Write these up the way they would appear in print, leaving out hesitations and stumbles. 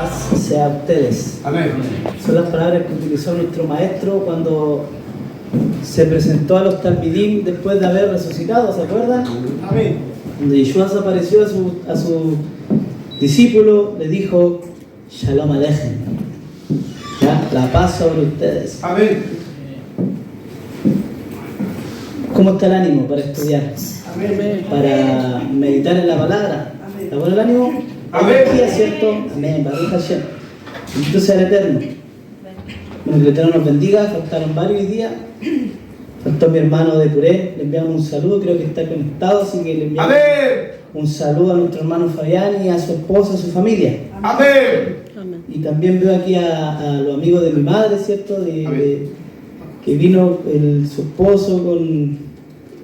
paz sea a ustedes. Amén. Son las palabras que utilizó nuestro maestro cuando se presentó a los Talmidim después de haber resucitado, ¿se acuerdan? Amén. Donde Yeshua se apareció a su discípulo, le dijo: Shalom Aleichem, ¿ya? La paz sobre ustedes. Amén. ¿Cómo está el ánimo para estudiar? Amén. Para meditar en la palabra. ¿Está bueno el ánimo? Amén. Energía, ¿cierto? Amén. Baruch Hashem. Bendito sea el Eterno. Bueno, que el Eterno nos bendiga. Faltaron varios días. Faltó mi hermano de Puré. Le enviamos un saludo. Creo que está conectado, así que le enviamos un saludo a nuestro hermano Fabián y a su esposa, a su familia. Amén. Y también veo aquí a los amigos de mi madre, ¿cierto? Que vino su esposo con,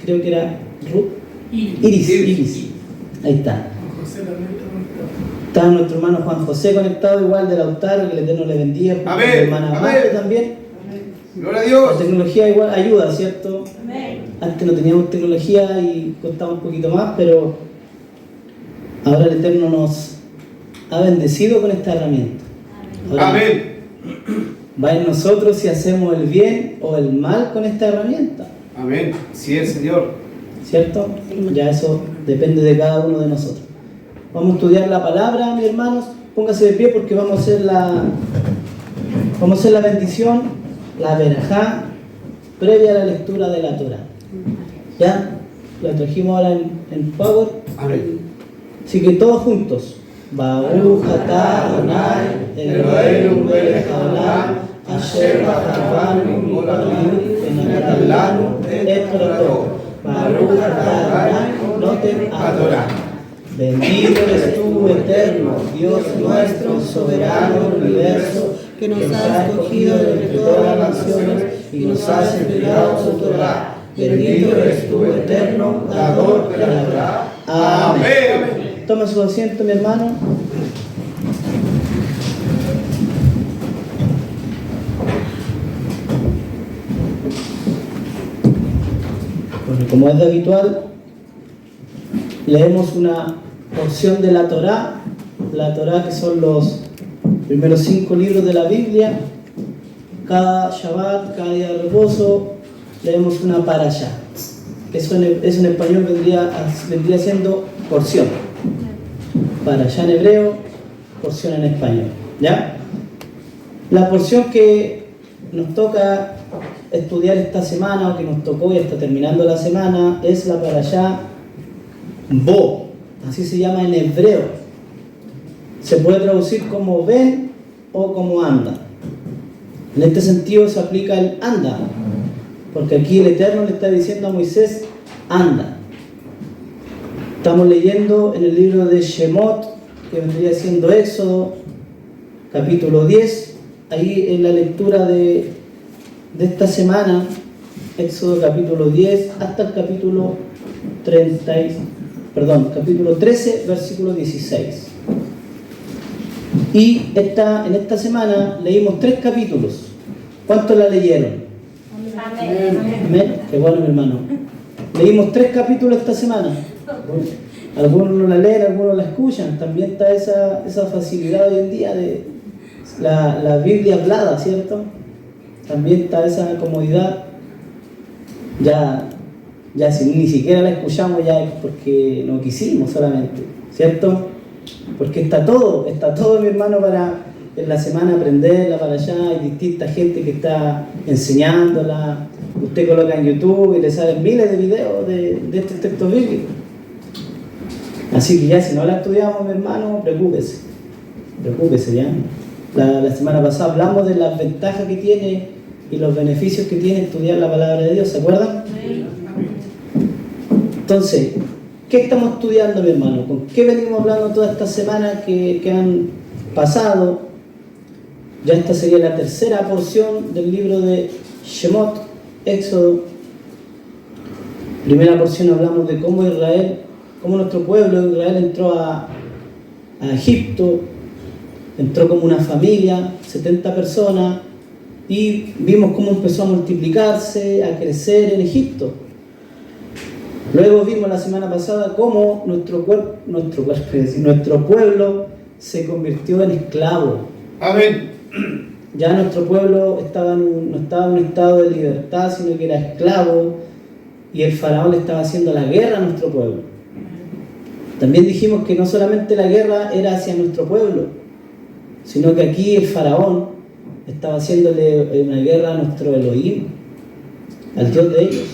creo que era Iris. Ahí está. Está nuestro hermano Juan José conectado, igual del Lautaro, que el Eterno le bendiga. Amén. Mi hermana Marte también. Gloria a Dios. La tecnología igual ayuda, ¿cierto? Amén. Antes no teníamos tecnología y costaba un poquito más, pero ahora el Eterno nos ha bendecido con esta herramienta. Ahora, Amén. va en nosotros si hacemos el bien o el mal con esta herramienta, Amén. Sí, el Señor. ¿cierto? Ya eso depende de cada uno de nosotros. Vamos a estudiar la palabra, mis hermanos. Póngase de pie porque vamos a hacer la bendición, la verajá, previa a la lectura de la Torah. ¿Ya? La trajimos ahora en Power. Amén. Así que todos juntos. Baruch atah Adonai Eloheinu melech haolam asher bacharbanu mi'olam ונתן לנו את תורתו. Baruch atah Adonai noten Adorá. Bendito eres tú, eterno, Dios nuestro, soberano del universo, que nos has escogido de entre todas las naciones y nos has entregado su Torah. Bendito eres tú, eterno, dador de la Torah. Amén. Toma su asiento, mi hermano. Bueno, como es de habitual, leemos una porción de la Torá que son los primeros 5 libros de la Biblia. Cada Shabbat, cada día de reposo, leemos una parashá. Eso en español vendría siendo porción. Parashá en hebreo, porción en español. ¿Ya? La porción que nos toca estudiar esta semana, o que nos tocó y está terminando la semana, es la parashá Bo, así se llama en hebreo. Se puede traducir como ven o como anda. En este sentido se aplica el anda, porque aquí el Eterno le está diciendo a Moisés: anda. Estamos leyendo en el libro de Shemot, que vendría siendo Éxodo, capítulo 10. Ahí en la lectura de esta semana, Éxodo capítulo 10 hasta el capítulo 13, versículo 16. Y en esta semana leímos 3 capítulos. ¿Cuántos la leyeron? Amén. Amén. Qué bueno, mi hermano. Leímos 3 capítulos esta semana. Algunos no la leen, algunos la escuchan. También está esa facilidad hoy en día de la Biblia hablada, ¿cierto? También está esa comodidad. Ya si ni siquiera la escuchamos, ya es porque no quisimos solamente, ¿cierto? Porque está todo, mi hermano, para en la semana aprenderla para allá. Hay distinta gente que está enseñándola. Usted coloca en YouTube y le salen miles de videos de estos textos bíblicos. Así que ya si no la estudiamos, mi hermano, preocúpese ya. La semana pasada hablamos de las ventajas que tiene y los beneficios que tiene estudiar la palabra de Dios, ¿se acuerdan? Entonces, ¿qué estamos estudiando, mi hermano? ¿Con qué venimos hablando todas estas semanas que han pasado? Ya esta sería la tercera porción del libro de Shemot, Éxodo. Primera porción hablamos de cómo nuestro pueblo Israel entró a Egipto, entró como una familia, 70 personas, y vimos cómo empezó a multiplicarse, a crecer en Egipto. Luego vimos la semana pasada cómo nuestro pueblo se convirtió en esclavo. Amén. Ya nuestro pueblo no estaba en un estado de libertad, sino que era esclavo, y el faraón le estaba haciendo la guerra a nuestro pueblo. También dijimos que no solamente la guerra era hacia nuestro pueblo, sino que aquí el faraón estaba haciéndole una guerra a nuestro Elohim, al Dios de ellos.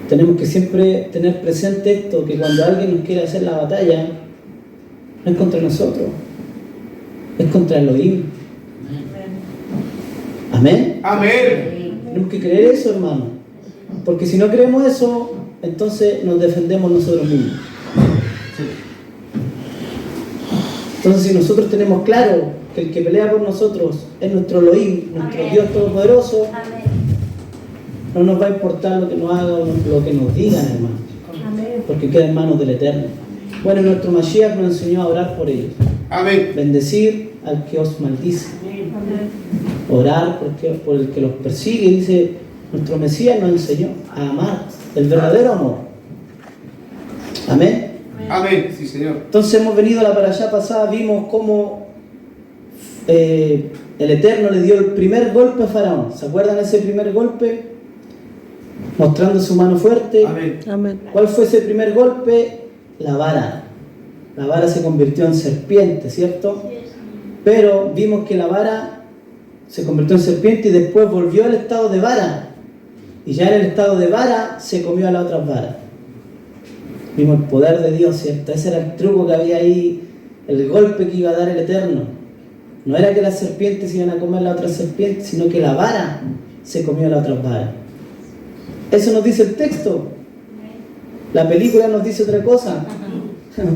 Tenemos que siempre tener presente esto, que cuando alguien nos quiere hacer la batalla, no es contra nosotros, es contra Elohim. Amén. Amén. Tenemos que creer eso, hermano, porque si no creemos eso, entonces nos defendemos nosotros mismos. Entonces, si nosotros tenemos claro que el que pelea por nosotros es nuestro Elohim, nuestro Dios Todopoderoso, no nos va a importar lo que nos haga o lo que nos digan, hermano, porque queda en manos del Eterno. Bueno, nuestro Mashiach nos enseñó a orar por ellos. Amén. Bendecir al que os maldice. Orar por el que los persigue. Dice, nuestro Mesías nos enseñó a amar, el verdadero amor. Amén. Amén. Sí, Señor. Entonces hemos venido a la parashá pasada, vimos cómo el Eterno le dio el primer golpe a Faraón. ¿Se acuerdan ese primer golpe? Mostrando su mano fuerte. Amén. Amén. ¿Cuál fue ese primer golpe? La vara. La vara se convirtió en serpiente, ¿cierto? Pero vimos que la vara se convirtió en serpiente y después volvió al estado de vara. Y ya en el estado de vara se comió a las otras varas. Vimos el poder de Dios, ¿cierto? Ese era el truco que había ahí, el golpe que iba a dar el Eterno. No era que las serpientes iban a comer a la otra serpiente, sino que la vara se comió a la otra vara. Eso nos dice el texto. La película nos dice otra cosa.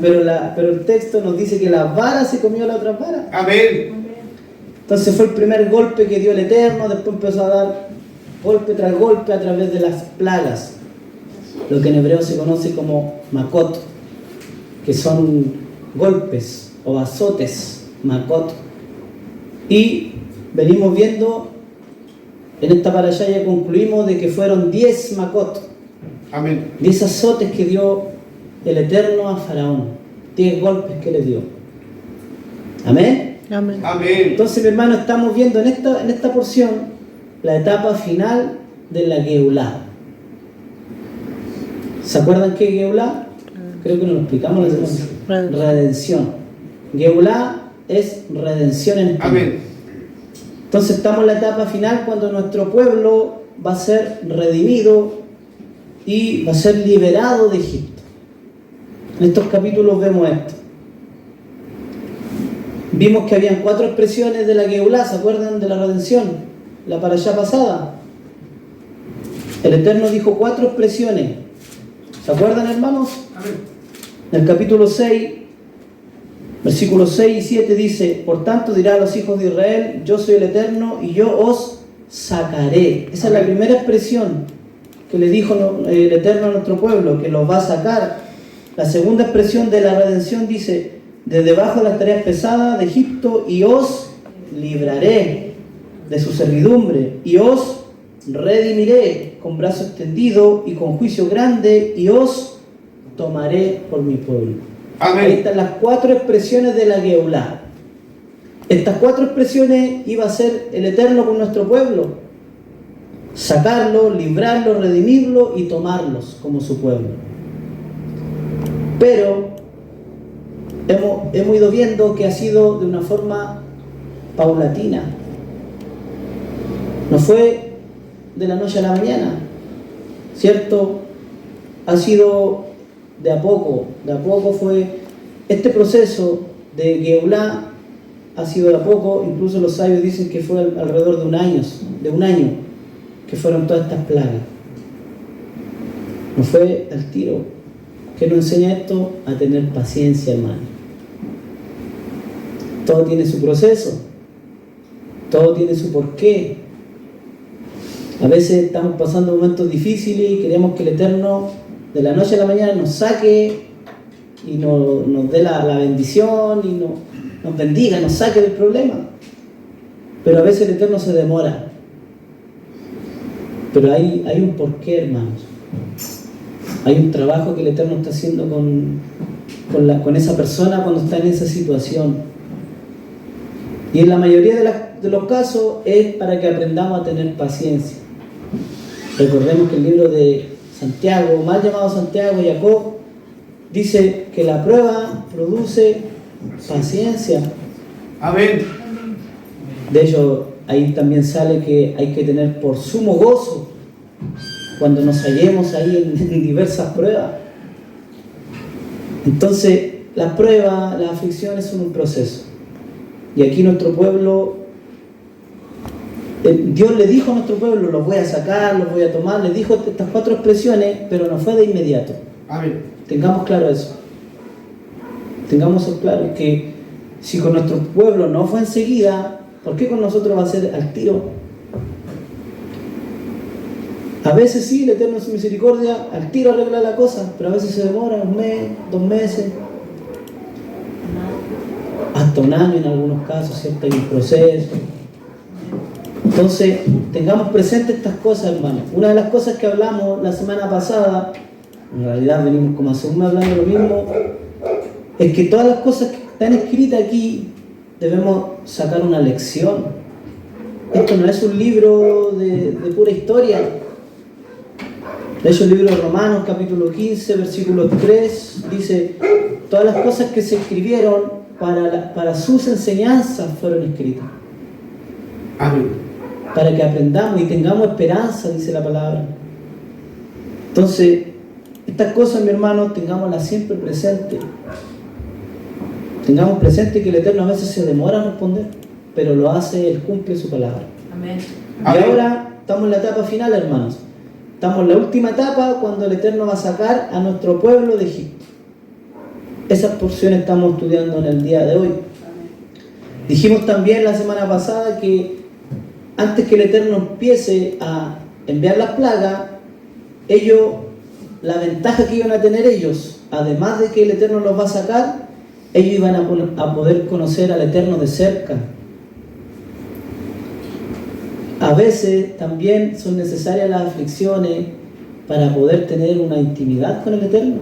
Pero el texto nos dice que la vara se comió a la otra vara. Amén. Entonces fue el primer golpe que dio el Eterno, después empezó a dar golpe tras golpe a través de las plagas. Lo que en hebreo se conoce como makot, que son golpes o azotes, makot. Y venimos viendo, en esta parashá ya concluimos de que fueron 10 makot, Amén. 10 azotes que dio el Eterno a Faraón, 10 golpes que le dio. Amén. Amén. Amén. Entonces, mi hermano, estamos viendo en esta porción la etapa final de la Geulá. ¿Se acuerdan qué es Geulá? Creo que nos lo explicamos la semana pasada. Redención. Geulá es redención en espíritu. Amén. Entonces estamos en la etapa final cuando nuestro pueblo va a ser redimido y va a ser liberado de Egipto. En estos capítulos vemos esto. Vimos que habían 4 expresiones de la Geulá, ¿se acuerdan de la redención? La parashá pasada. El Eterno dijo 4 expresiones. ¿Se acuerdan, hermanos? Amén. En el capítulo 6, versículos 6 y 7 dice: por tanto dirá a los hijos de Israel, yo soy el Eterno y yo os sacaré. Esa es la primera expresión que le dijo el Eterno a nuestro pueblo, que los va a sacar. La segunda expresión de la redención dice: de debajo de las tareas pesadas de Egipto, y os libraré de su servidumbre, y os redimiré con brazo extendido y con juicio grande, y os tomaré por mi pueblo. Amén. Ahí están las 4 expresiones de la Geulá. Estas 4 expresiones iba a ser el Eterno con nuestro pueblo: sacarlo, librarlo, redimirlo y tomarlos como su pueblo. Pero hemos ido viendo que ha sido de una forma paulatina. No fue de la noche a la mañana, ¿cierto? Ha sido de a poco fue este proceso de Geulá, ha sido de a poco. Incluso los sabios dicen que fue alrededor de un año que fueron todas estas plagas. No fue al tiro. ¿Qué nos enseña esto? A tener paciencia, hermano. Todo tiene su proceso, todo tiene su porqué. A veces estamos pasando momentos difíciles y queremos que el Eterno de la noche a la mañana nos saque y nos dé la bendición y nos bendiga, nos saque del problema. Pero a veces el Eterno se demora. Pero hay un porqué, hermanos. Hay un trabajo que el Eterno está haciendo con con esa persona cuando está en esa situación. Y en la mayoría de los casos es para que aprendamos a tener paciencia. Recordemos que el libro de Santiago, mal llamado Santiago, Jacob, dice que la prueba produce paciencia. Amén. De hecho, ahí también sale que hay que tener por sumo gozo cuando nos hallemos ahí en diversas pruebas. Entonces, las pruebas, las aflicciones son un proceso. Y aquí nuestro pueblo, Dios le dijo a nuestro pueblo, los voy a sacar, los voy a tomar, le dijo estas 4 expresiones, pero no fue de inmediato. Amén. Tengamos claro eso. Tengamos claro que si con nuestro pueblo no fue enseguida, ¿por qué con nosotros va a ser al tiro? A veces sí, el Eterno en su misericordia, al tiro arregla la cosa, pero a veces se demora 1 mes, 2 meses, hasta 1 año en algunos casos, ¿cierto? Hay un proceso. Entonces, tengamos presente estas cosas, hermanos. Una de las cosas que hablamos la semana pasada, en realidad venimos como hace un mes hablando de lo mismo, es que todas las cosas que están escritas aquí debemos sacar una lección. Esto no es un libro de pura historia. De hecho, el libro de Romanos, capítulo 15, versículo 3, dice: todas las cosas que se escribieron para sus enseñanzas fueron escritas. Amén. Para que aprendamos y tengamos esperanza, dice la palabra. Entonces, estas cosas, mi hermano, tengámoslas siempre presentes. Tengamos presente que el Eterno a veces se demora a responder, pero lo hace, Él cumple su palabra. Amén. Y ahora estamos en la etapa final, hermanos. Estamos en la última etapa cuando el Eterno va a sacar a nuestro pueblo de Egipto. Esas porciones estamos estudiando en el día de hoy. Dijimos también la semana pasada que antes que el Eterno empiece a enviar las plagas, la ventaja que iban a tener ellos, además de que el Eterno los va a sacar, ellos iban a poder conocer al Eterno de cerca. A veces también son necesarias las aflicciones para poder tener una intimidad con el Eterno.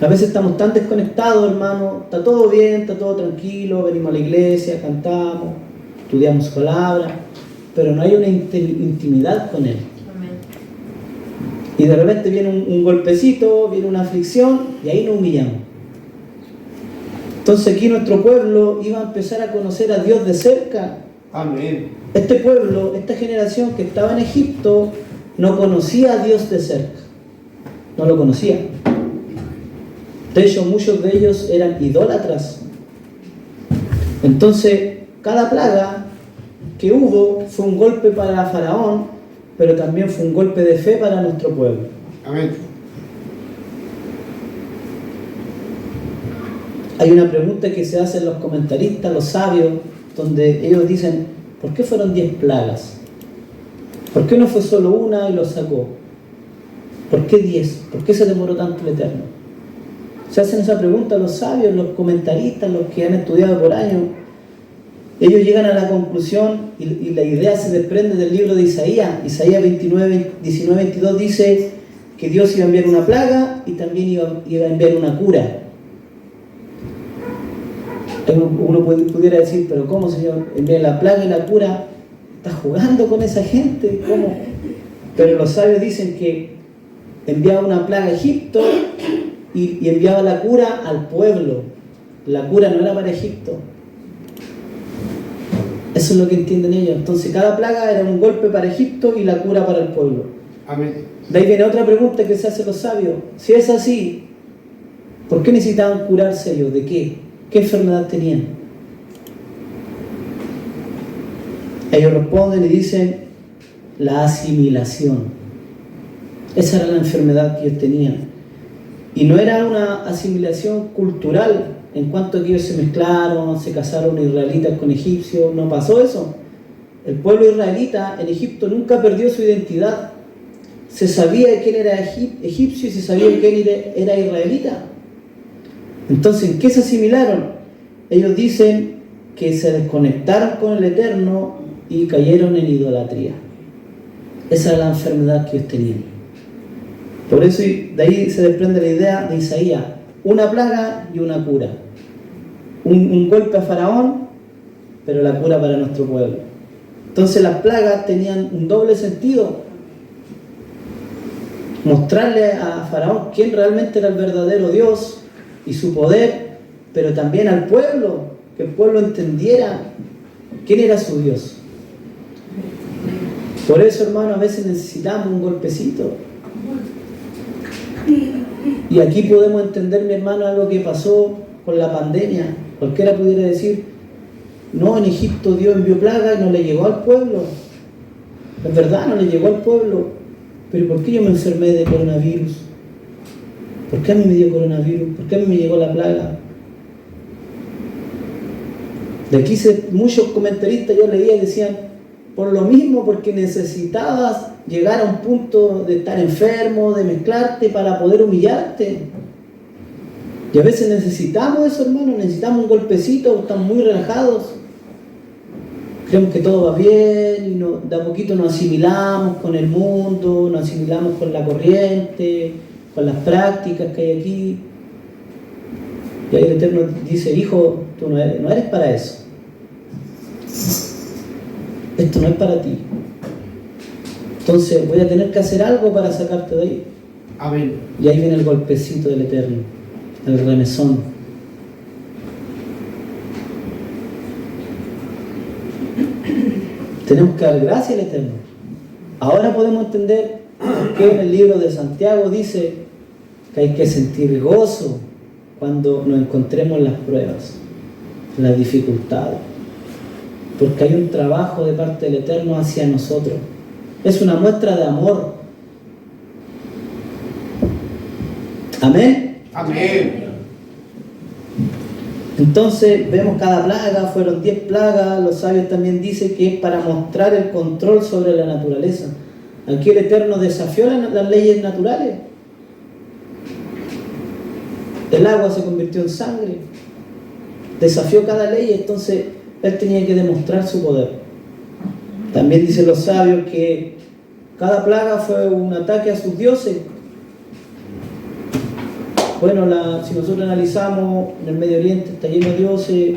A veces estamos tan desconectados, hermano, está todo bien, está todo tranquilo, venimos a la iglesia, cantamos, estudiamos su palabra, pero no hay una intimidad con Él. Amén. Y de repente viene un golpecito, viene una aflicción y ahí nos humillamos. Entonces aquí nuestro pueblo iba a empezar a conocer a Dios de cerca. Amén. Este pueblo, esta generación que estaba en Egipto, no conocía a Dios de cerca. No lo conocía. De hecho, muchos de ellos eran idólatras. Entonces, cada plaga que hubo fue un golpe para Faraón, pero también fue un golpe de fe para nuestro pueblo. Amén. Hay una pregunta que se hacen los comentaristas, los sabios, donde ellos dicen: ¿por qué fueron 10 plagas? ¿Por qué no fue solo una y lo sacó? ¿Por qué 10? ¿Por qué se demoró tanto el Eterno? Se hacen esa pregunta los sabios, los comentaristas, los que han estudiado por años. Ellos llegan a la conclusión y la idea se desprende del libro de Isaías. Isaías 19-22 dice que Dios iba a enviar una plaga y también iba a enviar una cura. Uno pudiera decir: pero ¿cómo, Señor? Envía la plaga y la cura. ¿Estás jugando con esa gente? ¿Cómo? Pero los sabios dicen que enviaba una plaga a Egipto y enviaba la cura al pueblo. La cura no era para Egipto. Eso es lo que entienden ellos. Entonces cada plaga era un golpe para Egipto y la cura para el pueblo. Amén. De ahí viene otra pregunta que se hace los sabios. Si es así, ¿por qué necesitaban curarse ellos? ¿De qué? ¿Qué enfermedad tenían? Ellos responden y dicen: la asimilación. Esa era la enfermedad que ellos tenían. Y no era una asimilación cultural, en cuanto a que ellos se mezclaron, se casaron israelitas con egipcios. No pasó eso. El pueblo israelita en Egipto nunca perdió su identidad. Se sabía quién era egipcio y se sabía quién era israelita. Entonces, ¿en qué se asimilaron? Ellos dicen que se desconectaron con el Eterno y cayeron en idolatría. Esa era la enfermedad que ellos tenían. Por eso, de ahí se desprende la idea de Isaías: una plaga y una cura. Un golpe a Faraón, pero la cura para nuestro pueblo. Entonces las plagas tenían un doble sentido. Mostrarle a Faraón quién realmente era el verdadero Dios y su poder, pero también al pueblo, que el pueblo entendiera quién era su Dios. Por eso, hermano, a veces necesitamos un golpecito. Y aquí podemos entender, mi hermano, algo que pasó con la pandemia. Cualquiera pudiera decir, no, en Egipto Dios envió plaga y no le llegó al pueblo. Es verdad, no le llegó al pueblo. Pero ¿por qué yo me enfermé de coronavirus? ¿Por qué a mí me dio coronavirus? ¿Por qué a mí me llegó la plaga? De aquí muchos comentaristas yo leía y decían, por lo mismo, porque necesitabas llegar a un punto de estar enfermo, de mezclarte para poder humillarte. Y a veces necesitamos eso, hermano, necesitamos un golpecito, estamos muy relajados. Creemos que todo va bien y de a poquito nos asimilamos con el mundo, nos asimilamos con la corriente, con las prácticas que hay aquí. Y ahí el Eterno dice, hijo, tú no eres para eso. Esto no es para ti. Entonces voy a tener que hacer algo para sacarte de ahí. Amén. Y ahí viene el golpecito del Eterno, el remesón. Tenemos que dar gracias al Eterno. Ahora podemos entender por qué en el libro de Santiago dice que hay que sentir gozo cuando nos encontremos en las pruebas, en las dificultades. Porque hay un trabajo de parte del Eterno hacia nosotros. Es una muestra de amor. Amén. Amén. Entonces vemos cada plaga, fueron 10 plagas. Los sabios también dicen que es para mostrar el control sobre la naturaleza. Aquí el Eterno desafió las leyes naturales. El agua se convirtió en sangre. Desafió cada ley, entonces Él tenía que demostrar su poder. También dicen los sabios que cada plaga fue un ataque a sus dioses. Bueno, si nosotros analizamos, en el Medio Oriente está lleno de dioses,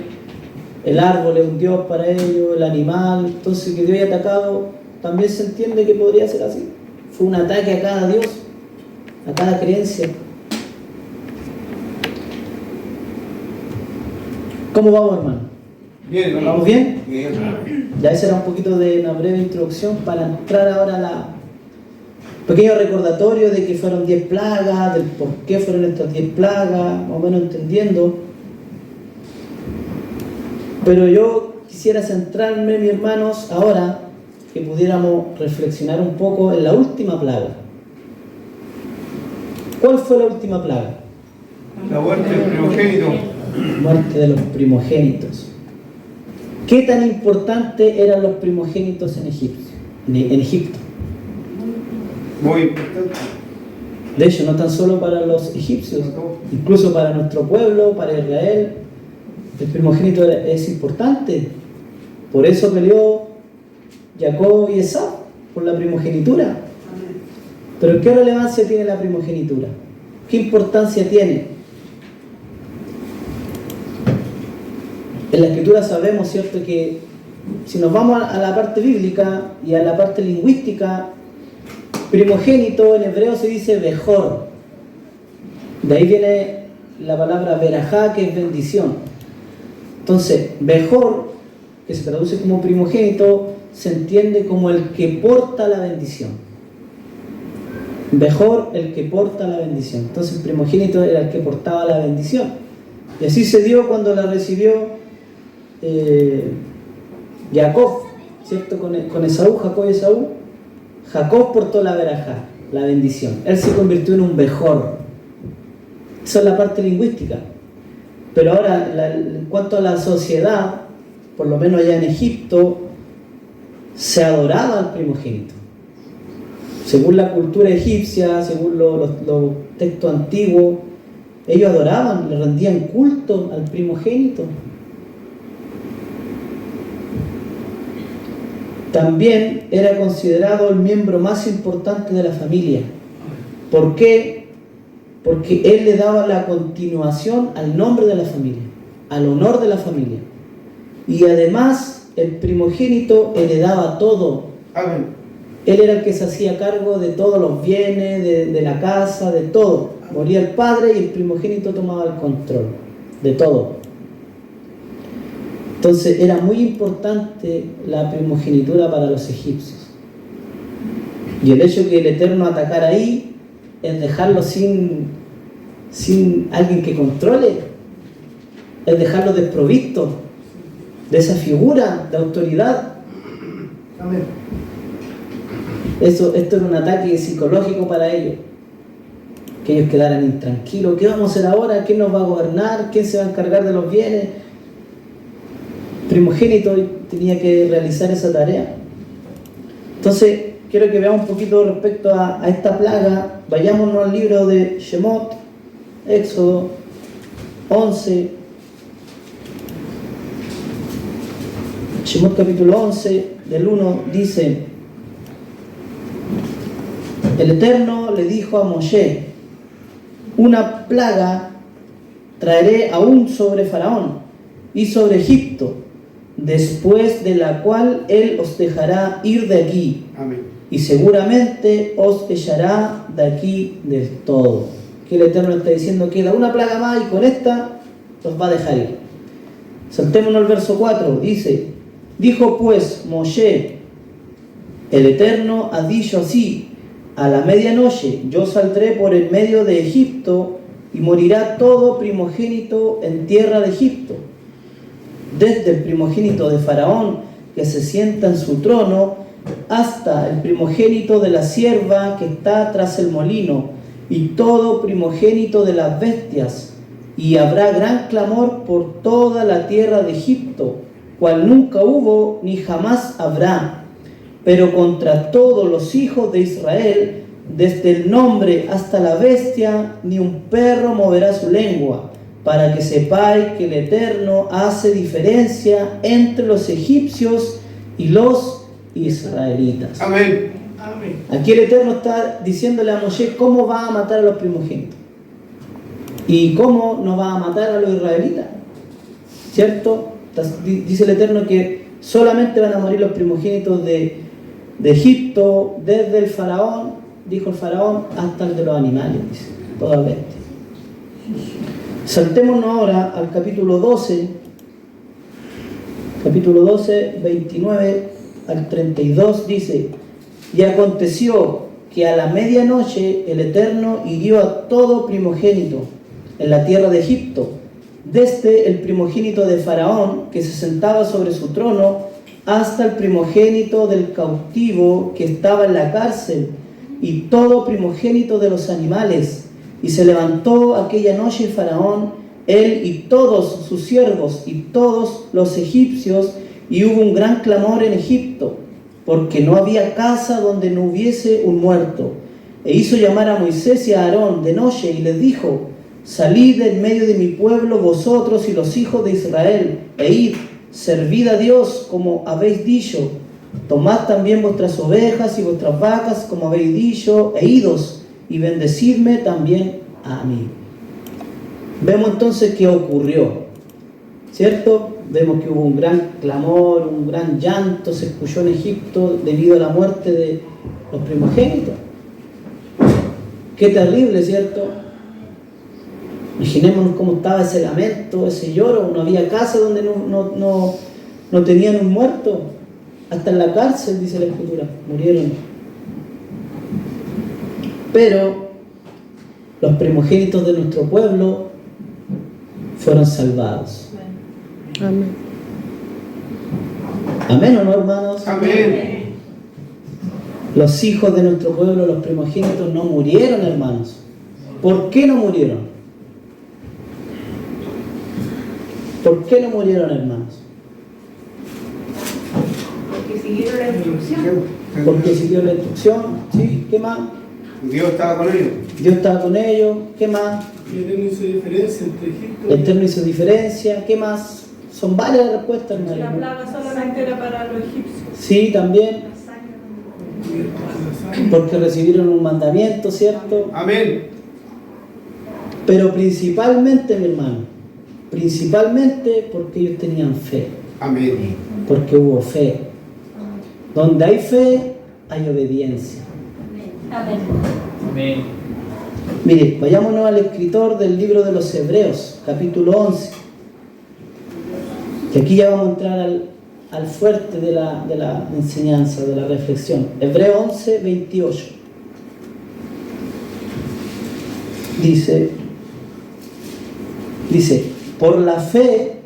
el árbol es un dios para ellos, el animal, entonces que Dios haya atacado, también se entiende que podría ser así. Fue un ataque a cada dios, a cada creencia. ¿Cómo vamos, hermano? Bien, hermano. ¿Vamos bien? Bien. Ya esa era un poquito de una breve introducción para entrar ahora a la pequeño recordatorio de que fueron 10 plagas, del por qué fueron estas 10 plagas, más o menos entendiendo. Pero yo quisiera centrarme, mis hermanos, ahora que pudiéramos reflexionar un poco en la última plaga. ¿Cuál fue la última plaga? La muerte del primogénito. Muerte de los primogénitos. ¿Qué tan importantes eran los primogénitos en Egipto? Muy importante. De hecho, no tan solo para los egipcios, incluso para nuestro pueblo, para Israel, el primogénito es importante. Por eso peleó Jacob y Esaú, por la primogenitura. Pero ¿qué relevancia tiene la primogenitura? ¿Qué importancia tiene? En la Escritura sabemos, ¿cierto?, que si nos vamos a la parte bíblica y a la parte lingüística, primogénito en hebreo se dice Bejor. De ahí viene la palabra Berajá, que es bendición. Entonces, Bejor, que se traduce como primogénito, se entiende como el que porta la bendición. Bejor, el que porta la bendición. Entonces, el primogénito era el que portaba la bendición. Y así se dio cuando la recibió Jacob, ¿cierto? Con Esaú, Jacob y Esaú. Jacob portó la verajá, la bendición. Él se convirtió en un Bejor. Esa es la parte lingüística. Pero ahora, en cuanto a la sociedad, por lo menos allá en Egipto, se adoraba al primogénito. Según la cultura egipcia, según los textos antiguos, ellos adoraban, le rendían culto al primogénito. También era considerado el miembro más importante de la familia. ¿Por qué? porque él le daba la continuación al nombre de la familia, al honor de la familia. Y además el primogénito heredaba todo. Amén. Él era el que se hacía cargo de todos los bienes, de la casa, de todo. Moría el padre y el primogénito tomaba el control de todo. Entonces era muy importante la primogenitura para los egipcios. Y el hecho de que el Eterno atacara ahí es dejarlo sin alguien que controle, es dejarlo desprovisto de esa figura de autoridad. Amén. Esto era un ataque psicológico para ellos, que ellos quedaran intranquilos. ¿Qué vamos a hacer ahora? ¿Quién nos va a gobernar? ¿Quién se va a encargar de los bienes? Primogénito tenía que realizar esa tarea. Entonces quiero que veamos un poquito respecto a esta plaga. Vayámonos al libro de Shemot, Éxodo 11. Shemot capítulo 11, del 1, dice: el Eterno le dijo a Moshe: una plaga traeré aún sobre Faraón y sobre Egipto, después de la cual él os dejará ir de aquí. Amén. Y seguramente os echará de aquí del todo. Que el Eterno está diciendo: queda una plaga más y con esta os va a dejar ir. Saltémonos al verso 4, dice: dijo pues Moshe: el Eterno ha dicho así: a la medianoche yo saldré por el medio de Egipto y morirá todo primogénito en tierra de Egipto, desde el primogénito de Faraón que se sienta en su trono hasta el primogénito de la sierva que está tras el molino, y todo primogénito de las bestias, y habrá gran clamor por toda la tierra de Egipto, cual nunca hubo ni jamás habrá. Pero contra todos los hijos de Israel, desde el nombre hasta la bestia, ni un perro moverá su lengua, para que sepáis que el Eterno hace diferencia entre los egipcios y los israelitas. Amén. Aquí el Eterno está diciéndole a Moshe cómo va a matar a los primogénitos y cómo no va a matar a los israelitas, ¿cierto? Dice el Eterno que solamente van a morir los primogénitos de Egipto, desde el faraón, dijo el faraón, hasta el de los animales, dice, toda bestia. Saltémonos ahora al capítulo 12, 29 al 32, dice: y aconteció que a la medianoche el Eterno hirió a todo primogénito en la tierra de Egipto, desde el primogénito de Faraón que se sentaba sobre su trono, hasta el primogénito del cautivo que estaba en la cárcel, y todo primogénito de los animales. Y se levantó aquella noche Faraón, él y todos sus siervos y todos los egipcios, y hubo un gran clamor en Egipto, porque no había casa donde no hubiese un muerto. E hizo llamar a Moisés y a Aarón de noche y les dijo: salid en medio de mi pueblo vosotros y los hijos de Israel, e id, servid a Dios como habéis dicho. Tomad también vuestras ovejas y vuestras vacas como habéis dicho, e idos, y bendecidme también a mí. Vemos entonces qué ocurrió, ¿cierto? Vemos que hubo un gran clamor, un gran llanto se escuchó en Egipto debido a la muerte de los primogénitos. Qué terrible, ¿cierto? Imaginémonos cómo estaba ese lamento, ese lloro. No había casa donde no tenían un muerto. Hasta en la cárcel, dice la Escritura, murieron. Pero los primogénitos de nuestro pueblo fueron salvados. Amén. ¿Amén o no, hermanos? Amén. Los hijos de nuestro pueblo, los primogénitos, no murieron, hermanos. ¿Por qué no murieron? ¿Por qué no murieron, hermanos? Porque siguieron la instrucción. Porque siguieron la instrucción, ¿sí? ¿Qué más? Dios estaba con ellos. Dios estaba con ellos, ¿qué más? El Eterno hizo diferencia entre Egipto El Eterno hizo diferencia, ¿qué más? Son varias respuestas, La hermano. plaga solamente era para los egipcios. Sí, también, La sangre. porque recibieron un mandamiento, ¿cierto? Amén. Pero principalmente, mi hermano, principalmente porque ellos tenían fe, Amén. porque hubo fe. Donde hay fe, hay obediencia. Amén. Amén. Mire, vayámonos al escritor del libro de los Hebreos, capítulo 11. Que aquí ya vamos a entrar al fuerte de la enseñanza, de la reflexión. Hebreos 11, 28. Dice, por la fe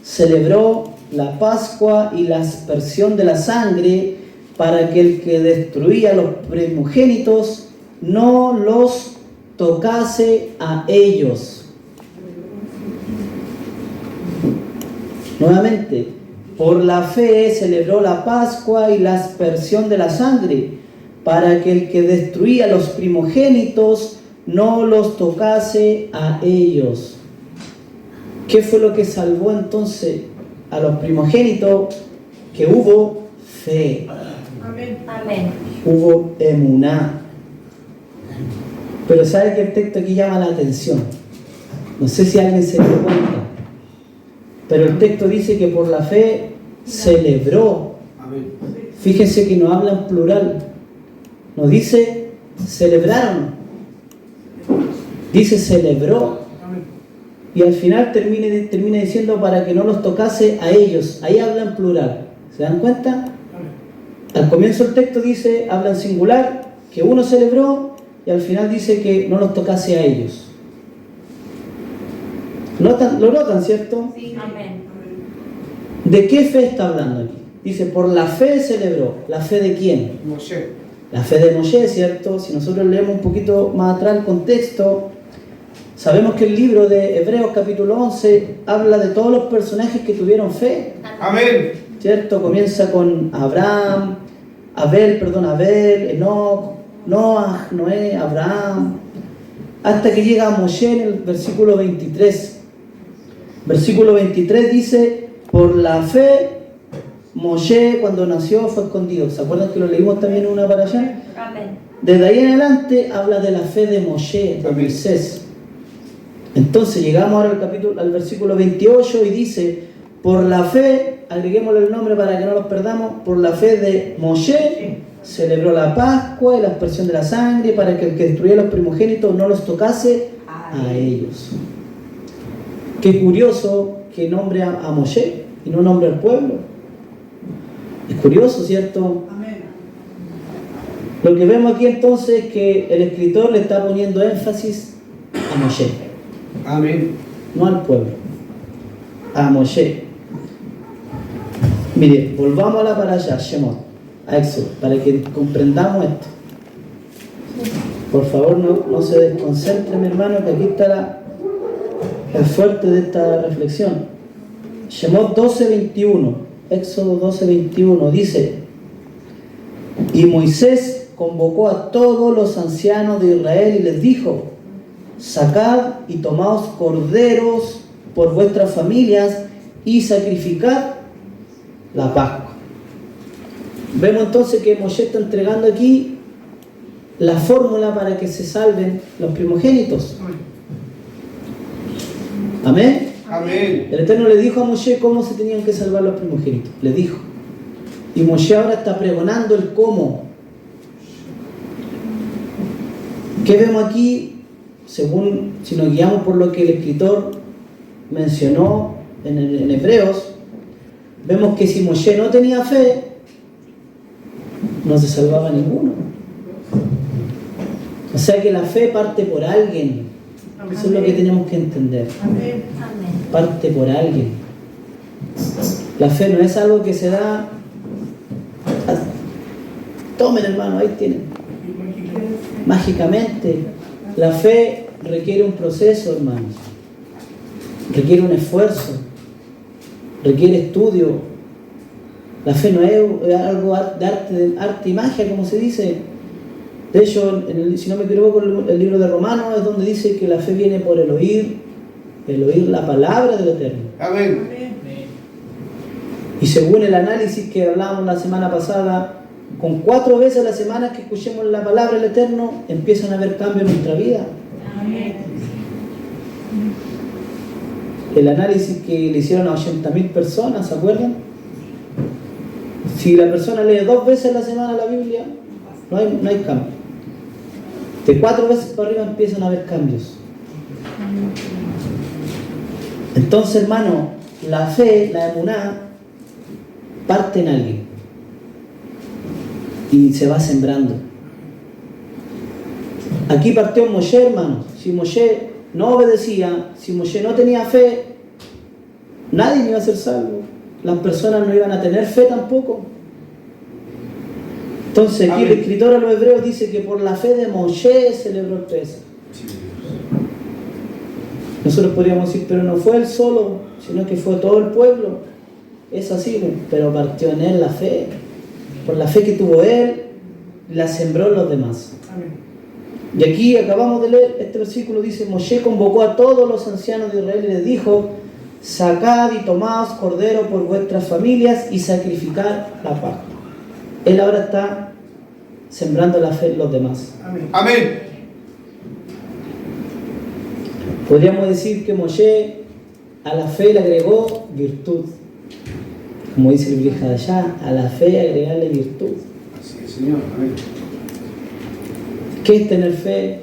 celebró la Pascua y la aspersión de la sangre para que el que destruía los primogénitos no los tocase a ellos. Nuevamente, por la fe celebró la Pascua y la aspersión de la sangre para que el que destruía los primogénitos no los tocase a ellos. ¿Qué fue lo que salvó entonces a los primogénitos? Que hubo fe. Amén. Amén. Hubo emuná. Pero ¿sabe que el texto aquí llama la atención? No sé si alguien se dio cuenta. Pero el texto dice que por la fe celebró. Amén. Fíjense que no habla en plural. No dice celebraron. Dice celebró. Y al final termina diciendo para que no los tocase a ellos. Ahí habla en plural. ¿Se dan cuenta? Al comienzo el texto dice, habla en singular, que uno celebró, y al final dice que no los tocase a ellos. ¿Lo notan, cierto? Sí. Amén. ¿De qué fe está hablando aquí? Dice, por la fe celebró. ¿La fe de quién? Moshe. La fe de Moshe, ¿cierto? Si nosotros leemos un poquito más atrás el contexto, sabemos que el libro de Hebreos capítulo 11 habla de todos los personajes que tuvieron fe, Amén. ¿cierto? Comienza con Abel, Enoc, Noah, Noé, Abraham, hasta que llega a Moshe en el versículo 23. Versículo 23 dice, por la fe, Moshe cuando nació fue escondido. ¿Se acuerdan que lo leímos también en una para allá? Amén. Desde ahí en adelante habla de la fe de Moshe, de Amén. Moisés. Entonces llegamos ahora al versículo 28 y dice, por la fe, agreguémosle el nombre para que no los perdamos, por la fe de Moshe, celebró la Pascua y la aspersión de la sangre para que el que destruía los primogénitos no los tocase a ellos. Qué curioso que nombre a Moshe y no nombre al pueblo. Es curioso, ¿cierto? Amén. Lo que vemos aquí entonces es que el escritor le está poniendo énfasis a Moshe, Amén. no al pueblo, a Moshe. Mire, volvamos a la parasha, Shemot, a Éxodo, para que comprendamos esto. Por favor, no se desconcentre, mi hermano, que aquí está el fuerte de esta reflexión. Shemot 12:21, Éxodo 12:21 dice, y Moisés convocó a todos los ancianos de Israel y les dijo, sacad y tomaos corderos por vuestras familias y sacrificad la Pascua. Vemos entonces que Moshe está entregando aquí la fórmula para que se salven los primogénitos. Amén. Amén. El Eterno le dijo a Moshe cómo se tenían que salvar los primogénitos. Le dijo. Y Moshe ahora está pregonando el cómo. ¿Qué vemos aquí? Según, si nos guiamos por lo que el escritor mencionó en Hebreos, vemos que si Moshe no tenía fe, no se salvaba ninguno. O sea que la fe parte por alguien. Eso es lo que tenemos que entender. Amén. Amén. Parte por alguien. La fe no es algo que se da. Tomen, hermano, ahí tienen. Mágicamente. La fe requiere un proceso, hermanos. Requiere un esfuerzo. Requiere estudio. La fe no es algo de arte y magia, como se dice. De hecho, si no me equivoco, el libro de Romanos es donde dice que la fe viene por el oír la palabra del Eterno. Amén. Y según el análisis que hablábamos la semana pasada, con 4 veces a la semana que escuchemos la palabra del Eterno, empiezan a haber cambios en nuestra vida. Amén. El análisis que le hicieron a 80.000 personas, ¿se acuerdan? Si la persona lee 2 veces a la semana la Biblia, no hay cambio. De 4 veces para arriba empiezan a haber cambios. Entonces, hermano, la fe, la emuná, parte en alguien y se va sembrando. Aquí partió Moshe, hermano. Si Moshe no obedecía, si Moshe no tenía fe, nadie iba a ser salvo. Las personas no iban a tener fe tampoco. Entonces aquí el escritor a los hebreos dice que por la fe de Moshe celebró el Pesaj. Nosotros podríamos decir, pero no fue él solo, sino que fue todo el pueblo. Es así, pero partió en él la fe. Por la fe que tuvo él, la sembró en los demás. Y aquí acabamos de leer, este versículo dice, Moshe convocó a todos los ancianos de Israel y les dijo, sacad y tomaos cordero por vuestras familias y sacrificad la Pascua. Él ahora está sembrando la fe en los demás. Amén. Podríamos decir que Moshe a la fe le agregó virtud. Como dice el vieja de allá, a la fe agregarle virtud. Así es, Señor. Amén. ¿Qué es tener fe?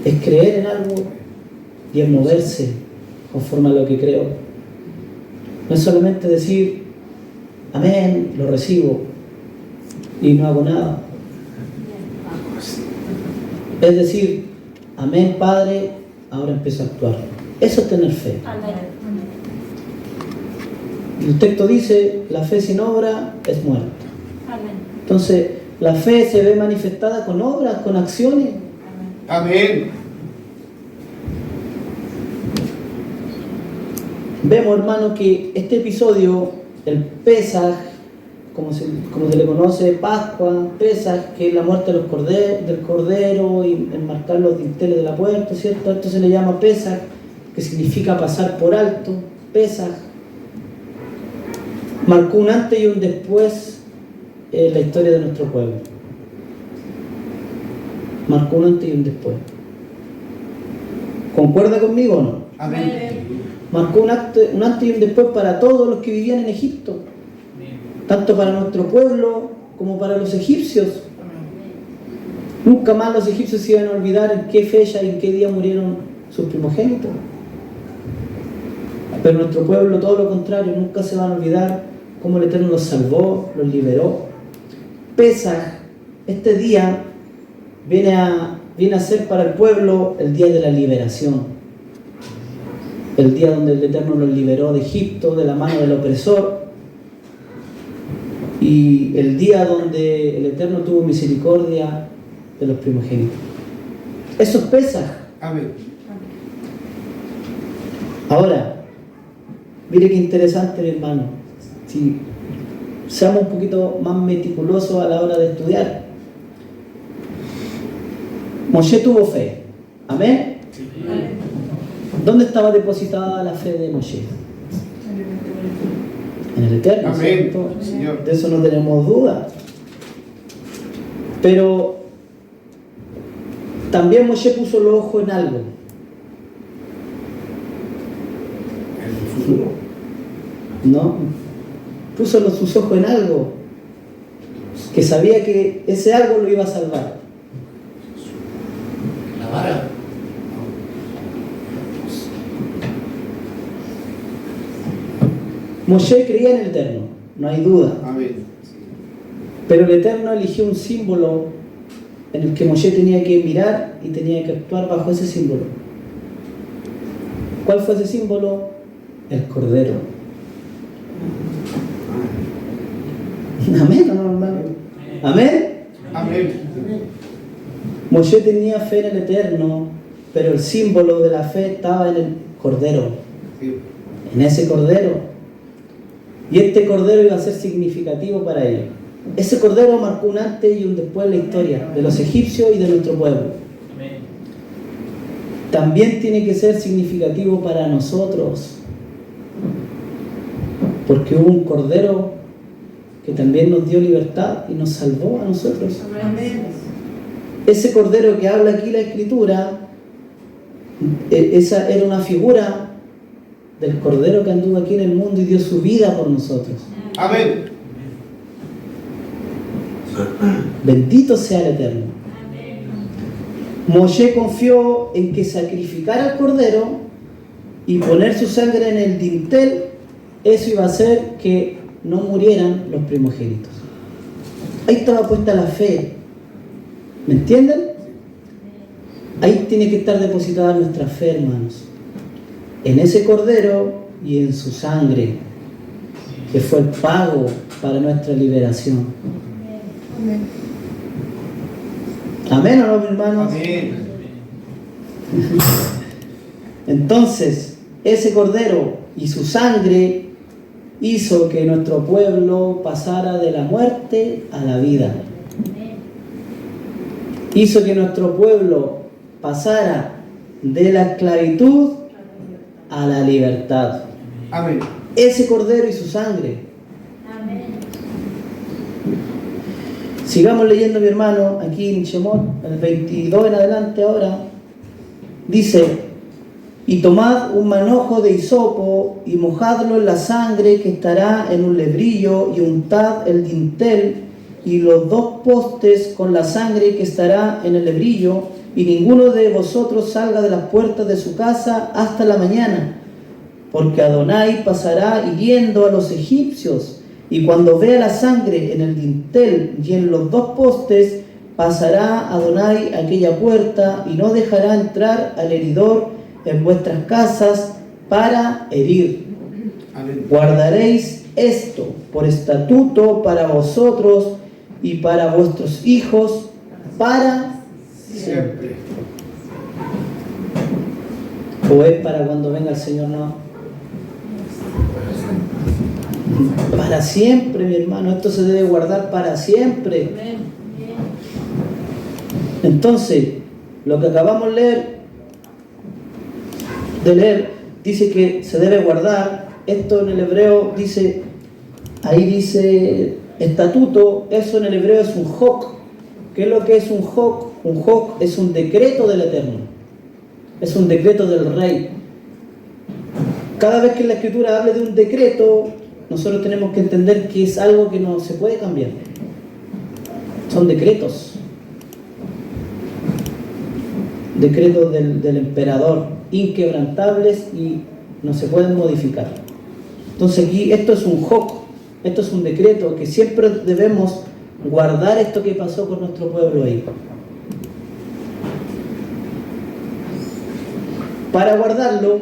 Es creer en algo y es moverse conforme a lo que creo. No es solamente decir, amén, lo recibo y no hago nada. Es decir, amén, Padre, ahora empiezo a actuar. Eso es tener fe. Amén. El texto dice, la fe sin obra es muerta. Amén. Entonces, la fe se ve manifestada con obras, con acciones. Amén. Vemos, hermano, que este episodio, el Pesaj, como se le conoce, Pascua, Pesaj, que es la muerte de del cordero y enmarcar los dinteles de la puerta, ¿cierto? Esto se le llama Pesaj, que significa pasar por alto, Pesaj. Marcó un antes y un después en la historia de nuestro pueblo. Marcó un antes y un después. ¿Concuerda conmigo o no? Amén. Marcó un antes y un después para todos los que vivían en Egipto, tanto para nuestro pueblo como para los egipcios. Nunca más los egipcios se iban a olvidar en qué fecha y en qué día murieron sus primogénitos. Pero nuestro pueblo, todo lo contrario, nunca se van a olvidar cómo el Eterno los salvó, los liberó. Pesaj, este día viene a ser para el pueblo el día de la liberación. El día donde el Eterno los liberó de Egipto, de la mano del opresor. Y el día donde el Eterno tuvo misericordia de los primogénitos. Eso es Pesaj. Amén. Ahora, mire qué interesante, mi hermano. Si seamos un poquito más meticulosos a la hora de estudiar. Moshe tuvo fe. ¿Amén? ¿Dónde estaba depositada la fe de Moshe? En el Eterno, Amén, ¿cierto? Señor. De eso no tenemos duda. Pero también Moshe puso los ojos en algo. El futuro. ¿No? Puso sus ojos en algo que sabía que ese algo lo iba a salvar. La vara. Moshe creía en el Eterno, no hay duda. Amén. Pero el Eterno eligió un símbolo en el que Moshe tenía que mirar y tenía que actuar bajo ese símbolo. ¿Cuál fue ese símbolo? El Cordero. Amén, ¿o no, hermano? Amén. Amén. Moshe tenía fe en el Eterno, pero el símbolo de la fe estaba en el Cordero, Sí. en ese Cordero. Y este Cordero iba a ser significativo para ellos. Ese Cordero marcó un antes y un después en la historia de los egipcios y de nuestro pueblo. También tiene que ser significativo para nosotros, porque hubo un Cordero que también nos dio libertad y nos salvó a nosotros. Amén. Ese Cordero que habla aquí la Escritura Esa era una figura del Cordero que anduvo aquí en el mundo y dio su vida por nosotros. Amén. Bendito sea el Eterno. Moshe confió en que sacrificar al Cordero y poner su sangre en el dintel, eso iba a hacer que no murieran los primogénitos. Ahí estaba puesta la fe. ¿Me entienden? Ahí tiene que estar depositada nuestra fe, hermanos. En ese Cordero y en su sangre, que fue el pago para nuestra liberación. Amén o no, mi hermanos. Amén. Entonces, ese Cordero y su sangre hizo que nuestro pueblo pasara de la muerte a la vida. Hizo que nuestro pueblo pasara de la esclavitud a la libertad. Amén. Ese Cordero y su sangre. Sigamos leyendo, mi hermano, aquí en Shemot, el 22 en adelante ahora. Dice: y tomad un manojo de hisopo y mojadlo en la sangre que estará en un lebrillo, y untad el dintel y los 2 postes con la sangre que estará en el lebrillo, y ninguno de vosotros salga de las puertas de su casa hasta la mañana, porque Adonai pasará hiriendo a los egipcios, y cuando vea la sangre en el dintel y en los 2 postes, pasará Adonai aquella puerta y no dejará entrar al heridor en vuestras casas para herir. Amén. Guardaréis esto por estatuto para vosotros y para vuestros hijos para Siempre. ¿O es para cuando venga el Señor? No. Para siempre, mi hermano. Esto se debe guardar para siempre. Entonces, lo que acabamos de leer, dice que se debe guardar. Esto en el hebreo dice, ahí dice estatuto. Eso en el hebreo es un jok. ¿Qué es lo que es un jok? Un jok es un decreto del Eterno. Es un decreto del Rey. Cada vez que la Escritura hable de un decreto, nosotros tenemos que entender que es algo que no se puede cambiar. Son decretos. Decretos del emperador, inquebrantables y no se pueden modificar. Entonces aquí esto es un jok, esto es un decreto que siempre debemos guardar esto que pasó con nuestro pueblo ahí. Para guardarlo,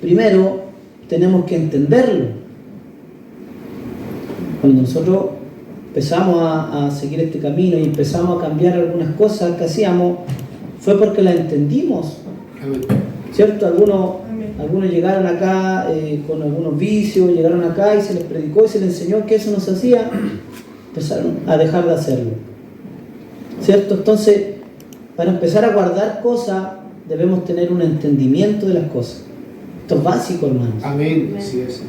primero tenemos que entenderlo. Cuando nosotros empezamos a seguir este camino y empezamos a cambiar algunas cosas que hacíamos, fue porque las entendimos. Amén. ¿Cierto? Algunos llegaron acá con algunos vicios, llegaron acá y se les predicó y se les enseñó que eso no se hacía, empezaron a dejar de hacerlo. ¿Cierto? Entonces, para empezar a guardar cosas, debemos tener un entendimiento de las cosas. Esto es básico, hermanos. Amén. Así es.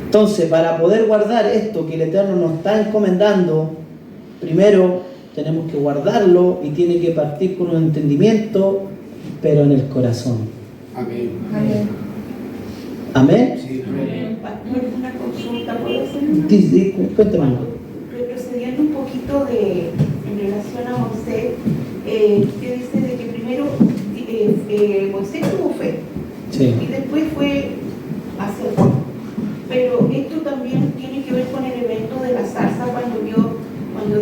Entonces, para poder guardar esto que el Eterno nos está encomendando, primero tenemos que guardarlo y tiene que partir con un entendimiento, pero en el corazón. Amén. ¿Amén? Sí, amén. Una consulta, ¿puedo hacer? Cuéntame, hermano. Retrocediendo un poquito en relación a Moisés, usted dice de que primero Moisés tuvo fe Sí. y después fue sacerdote. Pero esto también tiene que ver con el evento de la zarza cuando Dios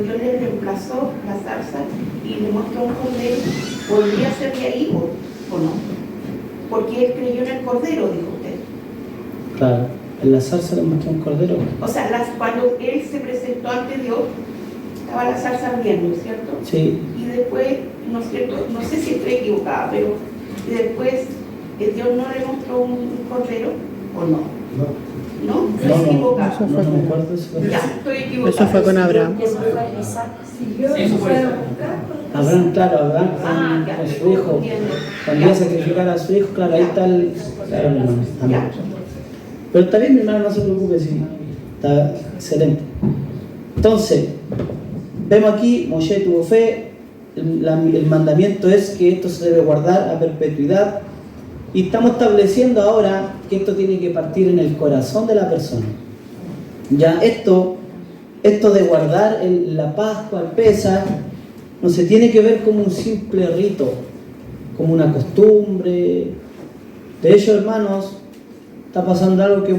le reemplazó la zarza y le mostró un cordero. ¿Podría ser de ahí o no? Porque él creyó en el cordero, dijo usted. Claro, en la zarza le mostró un cordero. O sea, cuando él se presentó ante Dios, estaba la zarza ardiendo, ¿cierto? Sí. Y después, ¿no es cierto? No sé si estoy equivocada, pero después Dios no le mostró un cordero o no. ¿No? Estoy equivocada. No me acuerdo eso. Ya, estoy equivocada. Eso fue con Abraham. Eso fue exacto. Abraham, claro, Abraham Ya, con su hijo. entiendo. Cuando iba a sacrificar a su hijo, claro, ahí está el... Claro, mi hermano. Amén. Ya. Pero está bien, mi hermano, no se preocupe, sí. Está excelente. Entonces, vemos aquí, Moshe tuvo fe, el mandamiento es que esto se debe guardar a perpetuidad. Y estamos estableciendo ahora que esto tiene que partir en el corazón de la persona. Ya esto de guardar la Pascua, el Pesaj, no se tiene que ver como un simple rito, como una costumbre. De hecho, hermanos, está pasando algo que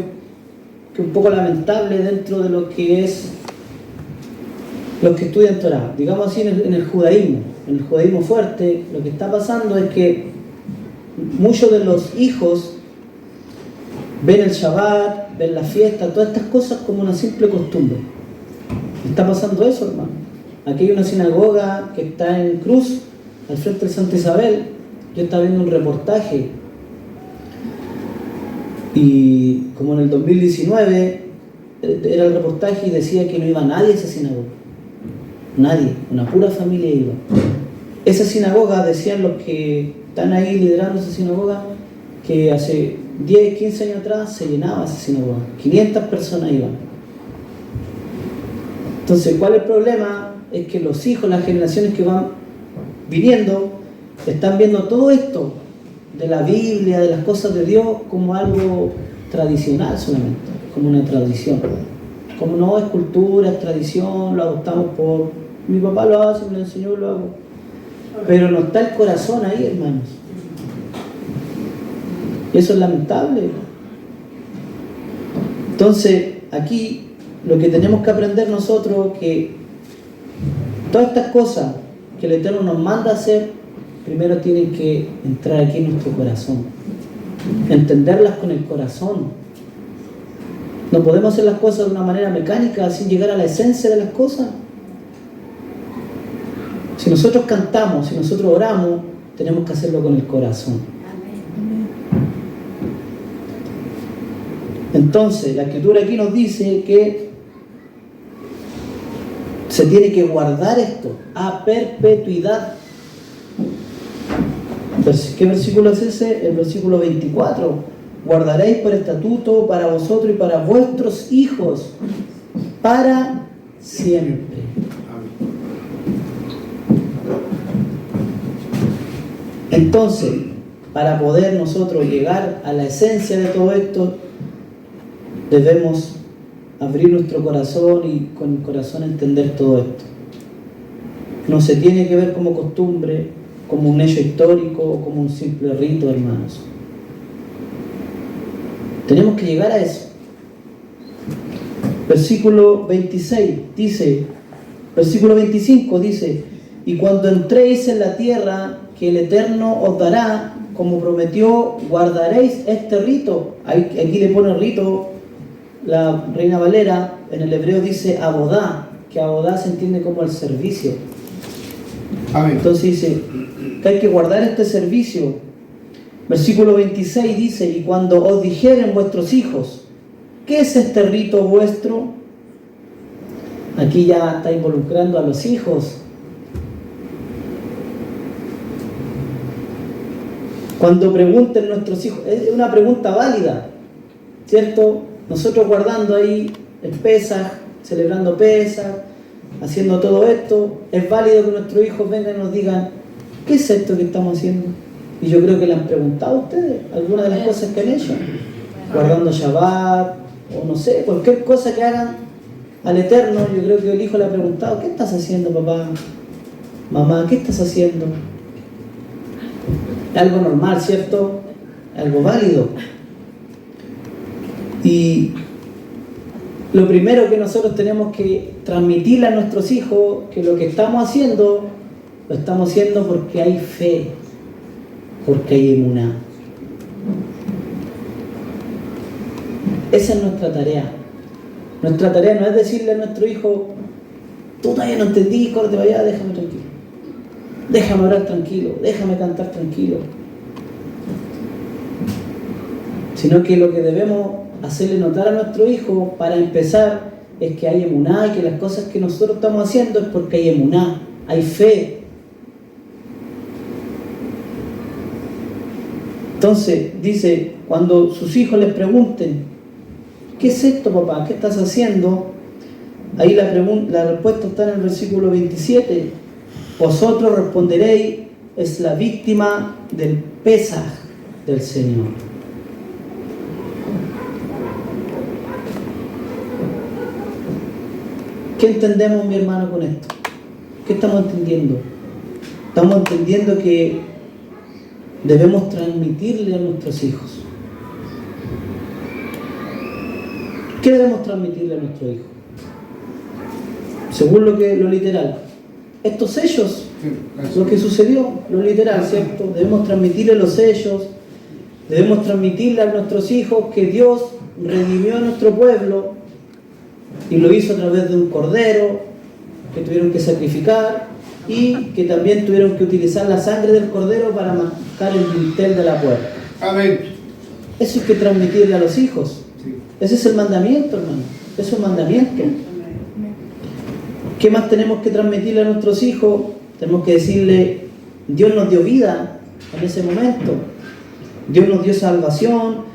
un poco lamentable dentro de lo que es los que estudian Torah. Digamos así, en el judaísmo fuerte, lo que está pasando es que muchos de los hijos ven el Shabbat, ven la fiesta, todas estas cosas como una simple costumbre. Está pasando eso, hermano. Aquí hay una sinagoga que está en Cruz, al frente de Santa Isabel. Yo estaba viendo un reportaje y como en el 2019 era el reportaje y decía que no iba nadie a esa sinagoga. Nadie, una pura familia iba. Esa sinagoga, decían los que están ahí liderando esa sinagoga, que hace 10, 15 años atrás se llenaba esa sinagoga. 500 personas iban. Entonces, ¿cuál es el problema? Es que los hijos, las generaciones que van viniendo, están viendo todo esto de la Biblia, de las cosas de Dios, como algo tradicional solamente, como una tradición. Como no es cultura, es tradición, lo adoptamos por... Mi papá lo hace, me lo enseñó, lo hago. Pero no está el corazón ahí, hermanos. Y eso es lamentable. Entonces, aquí lo que tenemos que aprender nosotros es que todas estas cosas que el Eterno nos manda a hacer, primero tienen que entrar aquí en nuestro corazón. Entenderlas con el corazón. No podemos hacer las cosas de una manera mecánica sin llegar a la esencia de las cosas. Si nosotros cantamos, si nosotros oramos, tenemos que hacerlo con el corazón. Entonces, la Escritura aquí nos dice que se tiene que guardar esto a perpetuidad. ¿Qué versículo es ese? El versículo 24. Guardaréis por estatuto para vosotros y para vuestros hijos para siempre. Entonces, para poder nosotros llegar a la esencia de todo esto, debemos abrir nuestro corazón y con el corazón entender todo esto. No se tiene que ver como costumbre, como un hecho histórico o como un simple rito, hermanos. Tenemos que llegar a eso. Versículo 26 dice, versículo 25 dice, y cuando entréis en la tierra que el Eterno os dará, como prometió, guardaréis este rito. Aquí le pone rito la Reina Valera, en el hebreo dice abodá, que abodá se entiende como el servicio. Amén. Entonces dice que hay que guardar este servicio. Versículo 26 dice, y cuando os dijeren vuestros hijos, ¿qué es este rito vuestro? Aquí ya está involucrando a los hijos. Cuando pregunten nuestros hijos, es una pregunta válida, ¿cierto? Nosotros guardando ahí el Pesaj, celebrando Pesaj, haciendo todo esto, es válido que nuestros hijos vengan y nos digan, ¿qué es esto que estamos haciendo? Y yo creo que le han preguntado a ustedes algunas de las cosas que han hecho, guardando Shabbat, o no sé, cualquier cosa que hagan al Eterno. Yo creo que el hijo le ha preguntado, ¿qué estás haciendo, papá? Mamá, ¿qué estás haciendo? Algo normal, ¿cierto? Algo válido. Y lo primero que nosotros tenemos que transmitirle a nuestros hijos, que lo que estamos haciendo, lo estamos haciendo porque hay fe, porque hay emuná. Esa es nuestra tarea. Nuestra tarea no es decirle a nuestro hijo, tú todavía no entendí, córrete para allá, déjame tranquilo. Déjame orar tranquilo, déjame cantar tranquilo. Sino que lo que debemos hacerle notar a nuestro hijo, para empezar, es que hay emuná, y que las cosas que nosotros estamos haciendo es porque hay emuná, hay fe. Entonces, dice, cuando sus hijos les pregunten, ¿qué es esto, papá? ¿Qué estás haciendo? Ahí la respuesta está en el versículo 27. Vosotros responderéis, es la víctima del Pesaj del Señor. ¿Qué entendemos, mi hermano, con esto? ¿Qué estamos entendiendo? Estamos entendiendo que debemos transmitirle a nuestros hijos. ¿Qué debemos transmitirle a nuestros hijos? Según lo literal. Estos sellos, lo que sucedió, lo literal, ¿cierto? Debemos transmitirle los sellos, debemos transmitirle a nuestros hijos que Dios redimió a nuestro pueblo y lo hizo a través de un cordero que tuvieron que sacrificar y que también tuvieron que utilizar la sangre del cordero para marcar el dintel de la puerta. Amén. Eso hay que transmitirle a los hijos. Sí. Ese es el mandamiento, hermano. Es un mandamiento. ¿Qué más tenemos que transmitirle a nuestros hijos? Tenemos que decirle, Dios nos dio vida en ese momento. Dios nos dio salvación.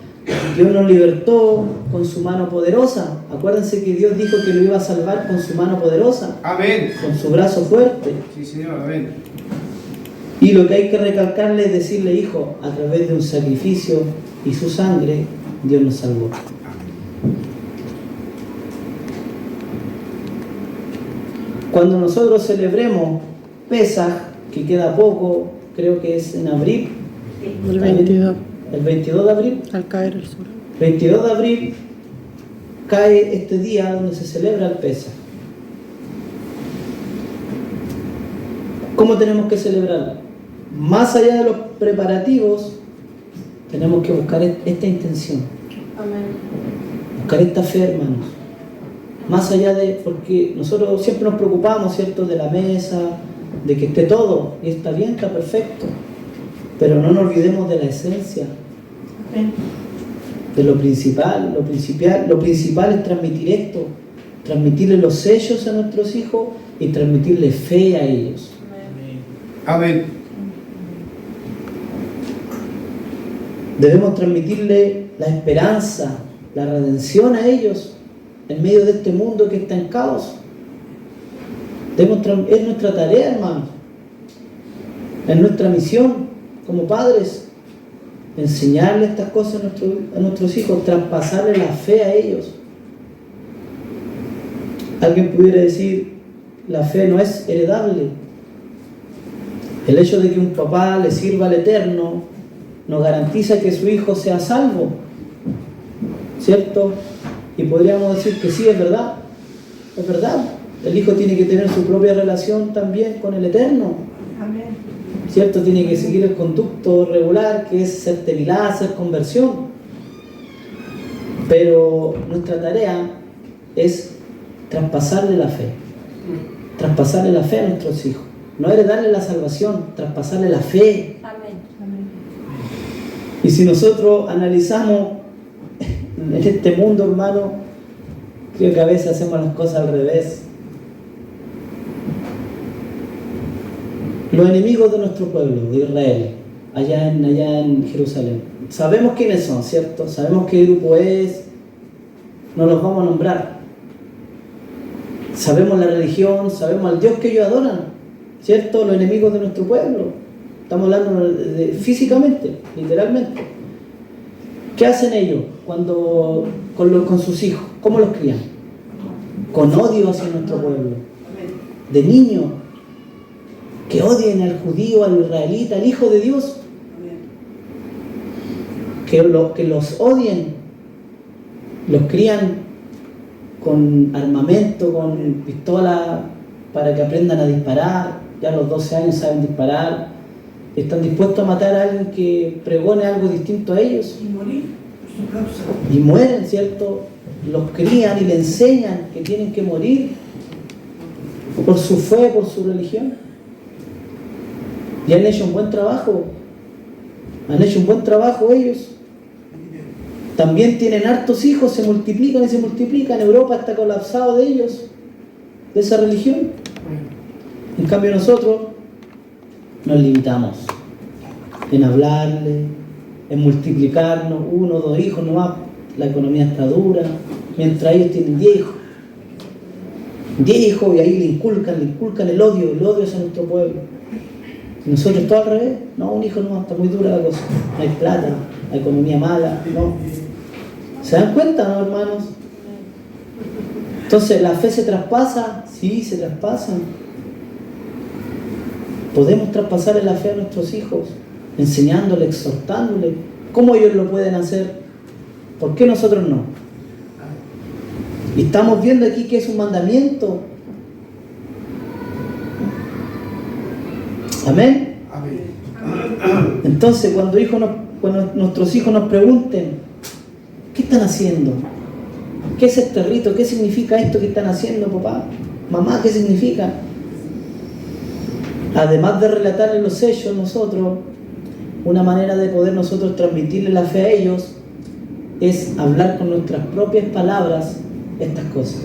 Dios nos libertó con su mano poderosa. Acuérdense que Dios dijo que lo iba a salvar con su mano poderosa. Amén. Con su brazo fuerte. Sí, Señor, amén. Y lo que hay que recalcarle es decirle, hijo, a través de un sacrificio y su sangre, Dios nos salvó. Cuando nosotros celebremos Pesaj, que queda poco, creo que es en abril. El 22, El 22 de abril. al caer el sol. 22 de abril cae este día donde se celebra el Pesaj. ¿Cómo tenemos que celebrarlo? Más allá de los preparativos, tenemos que buscar esta intención. Buscar esta fe, hermanos. Más allá de, porque nosotros siempre nos preocupamos, ¿cierto?, de la mesa, de que esté todo, y está bien, está perfecto. Pero no nos olvidemos de la esencia, de lo principal. Lo principal es transmitir esto, transmitirle los sellos a nuestros hijos y transmitirle fe a ellos. Amén. Debemos transmitirle la esperanza, la redención a ellos en medio de este mundo que está en caos. Es nuestra tarea, hermanos. Es nuestra misión como padres, enseñarle estas cosas a nuestros hijos, traspasarle la fe a ellos. Alguien pudiera decir, la fe no es heredable. El hecho de que un papá le sirva al Eterno no garantiza que su hijo sea salvo, ¿cierto? Y podríamos decir que sí, es verdad. Es verdad. El hijo tiene que tener su propia relación también con el Eterno. Amén. ¿Cierto? Tiene que seguir el conducto regular, que es ser tevilá, hacer conversión. Pero nuestra tarea es traspasarle la fe. Traspasarle la fe a nuestros hijos. No heredarle la salvación, traspasarle la fe. Amén. Y si nosotros analizamos en este mundo, hermano, creo que a veces hacemos las cosas al revés. Los enemigos de nuestro pueblo, de Israel, allá en Jerusalén, sabemos quiénes son, ¿cierto? Sabemos qué grupo es, no los vamos a nombrar. Sabemos la religión, sabemos al Dios que ellos adoran, ¿cierto? Los enemigos de nuestro pueblo. Estamos hablando físicamente, literalmente. ¿Qué hacen ellos con sus hijos? ¿Cómo los crían? Con odio hacia nuestro pueblo. De niños, que odien al judío, al israelita, al hijo de Dios. Que los odien, los crían con armamento, con pistola, para que aprendan a disparar. Ya a los 12 años saben disparar. Están dispuestos a matar a alguien que pregone algo distinto a ellos. Y morir por su causa. Y mueren, ¿cierto? Los crían y le enseñan que tienen que morir por su fe, por su religión. Y han hecho un buen trabajo. Han hecho un buen trabajo ellos. También tienen hartos hijos, se multiplican y se multiplican. Europa está colapsado de ellos, de esa religión. En cambio nosotros nos limitamos en hablarle, en multiplicarnos, 1 o 2 hijos nomás. La economía está dura, mientras ellos tienen 10 hijos. 10 hijos y ahí le inculcan el odio hacia nuestro pueblo. Y nosotros todo al revés. No, un hijo no, está muy dura la cosa. No hay plata, hay economía mala, no. ¿Se dan cuenta, no, hermanos? Entonces, ¿la fe se traspasa? Sí, se traspasa. Podemos traspasarle la fe a nuestros hijos, enseñándole, exhortándole. ¿Cómo ellos lo pueden hacer? ¿Por qué nosotros no? Y estamos viendo aquí que es un mandamiento. ¿Amén? Amén. Entonces, cuando nuestros hijos nos pregunten, ¿qué están haciendo? ¿Qué es este rito? ¿Qué significa esto que están haciendo, papá? Mamá, ¿qué significa? Además de relatarles los hechos, nosotros, una manera de poder nosotros transmitirle la fe a ellos es hablar con nuestras propias palabras estas cosas,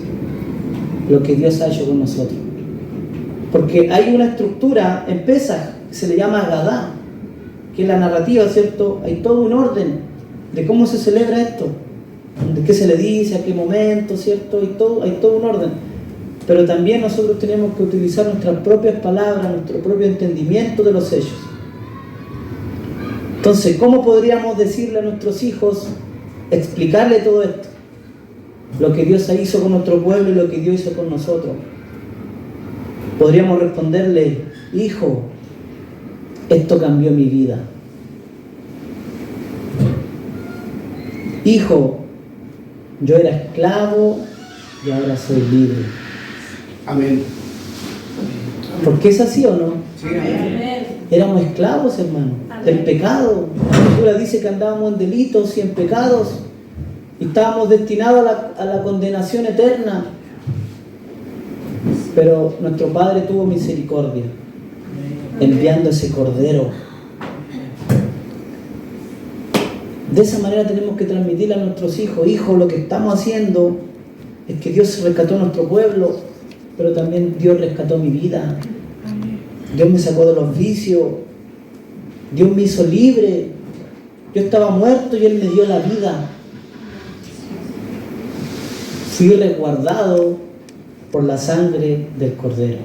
lo que Dios ha hecho con nosotros. Porque hay una estructura en Pesaj que se le llama Agadá, que es la narrativa, ¿cierto? Hay todo un orden de cómo se celebra esto, de qué se le dice, a qué momento, ¿cierto? Hay todo un orden. Pero también nosotros tenemos que utilizar nuestras propias palabras, nuestro propio entendimiento de los hechos. Entonces, ¿cómo podríamos decirle a nuestros hijos, explicarle todo esto? Lo que Dios hizo con nuestro pueblo y lo que Dios hizo con nosotros. Podríamos responderle, hijo, esto cambió mi vida. Hijo, yo era esclavo y ahora soy libre. Amén. ¿Por qué es así o no? Sí, amén. Éramos esclavos, hermano, del pecado. La Escritura dice que andábamos en delitos y en pecados y estábamos destinados a la condenación eterna. Pero nuestro Padre tuvo misericordia, enviando ese Cordero. De esa manera tenemos que transmitirle a nuestros hijos, hijos, lo que estamos haciendo es que Dios rescató a nuestro pueblo, pero también Dios rescató mi vida. Dios me sacó de los vicios, Dios me hizo libre. Yo estaba muerto y Él me dio la vida. Fui resguardado por la sangre del Cordero.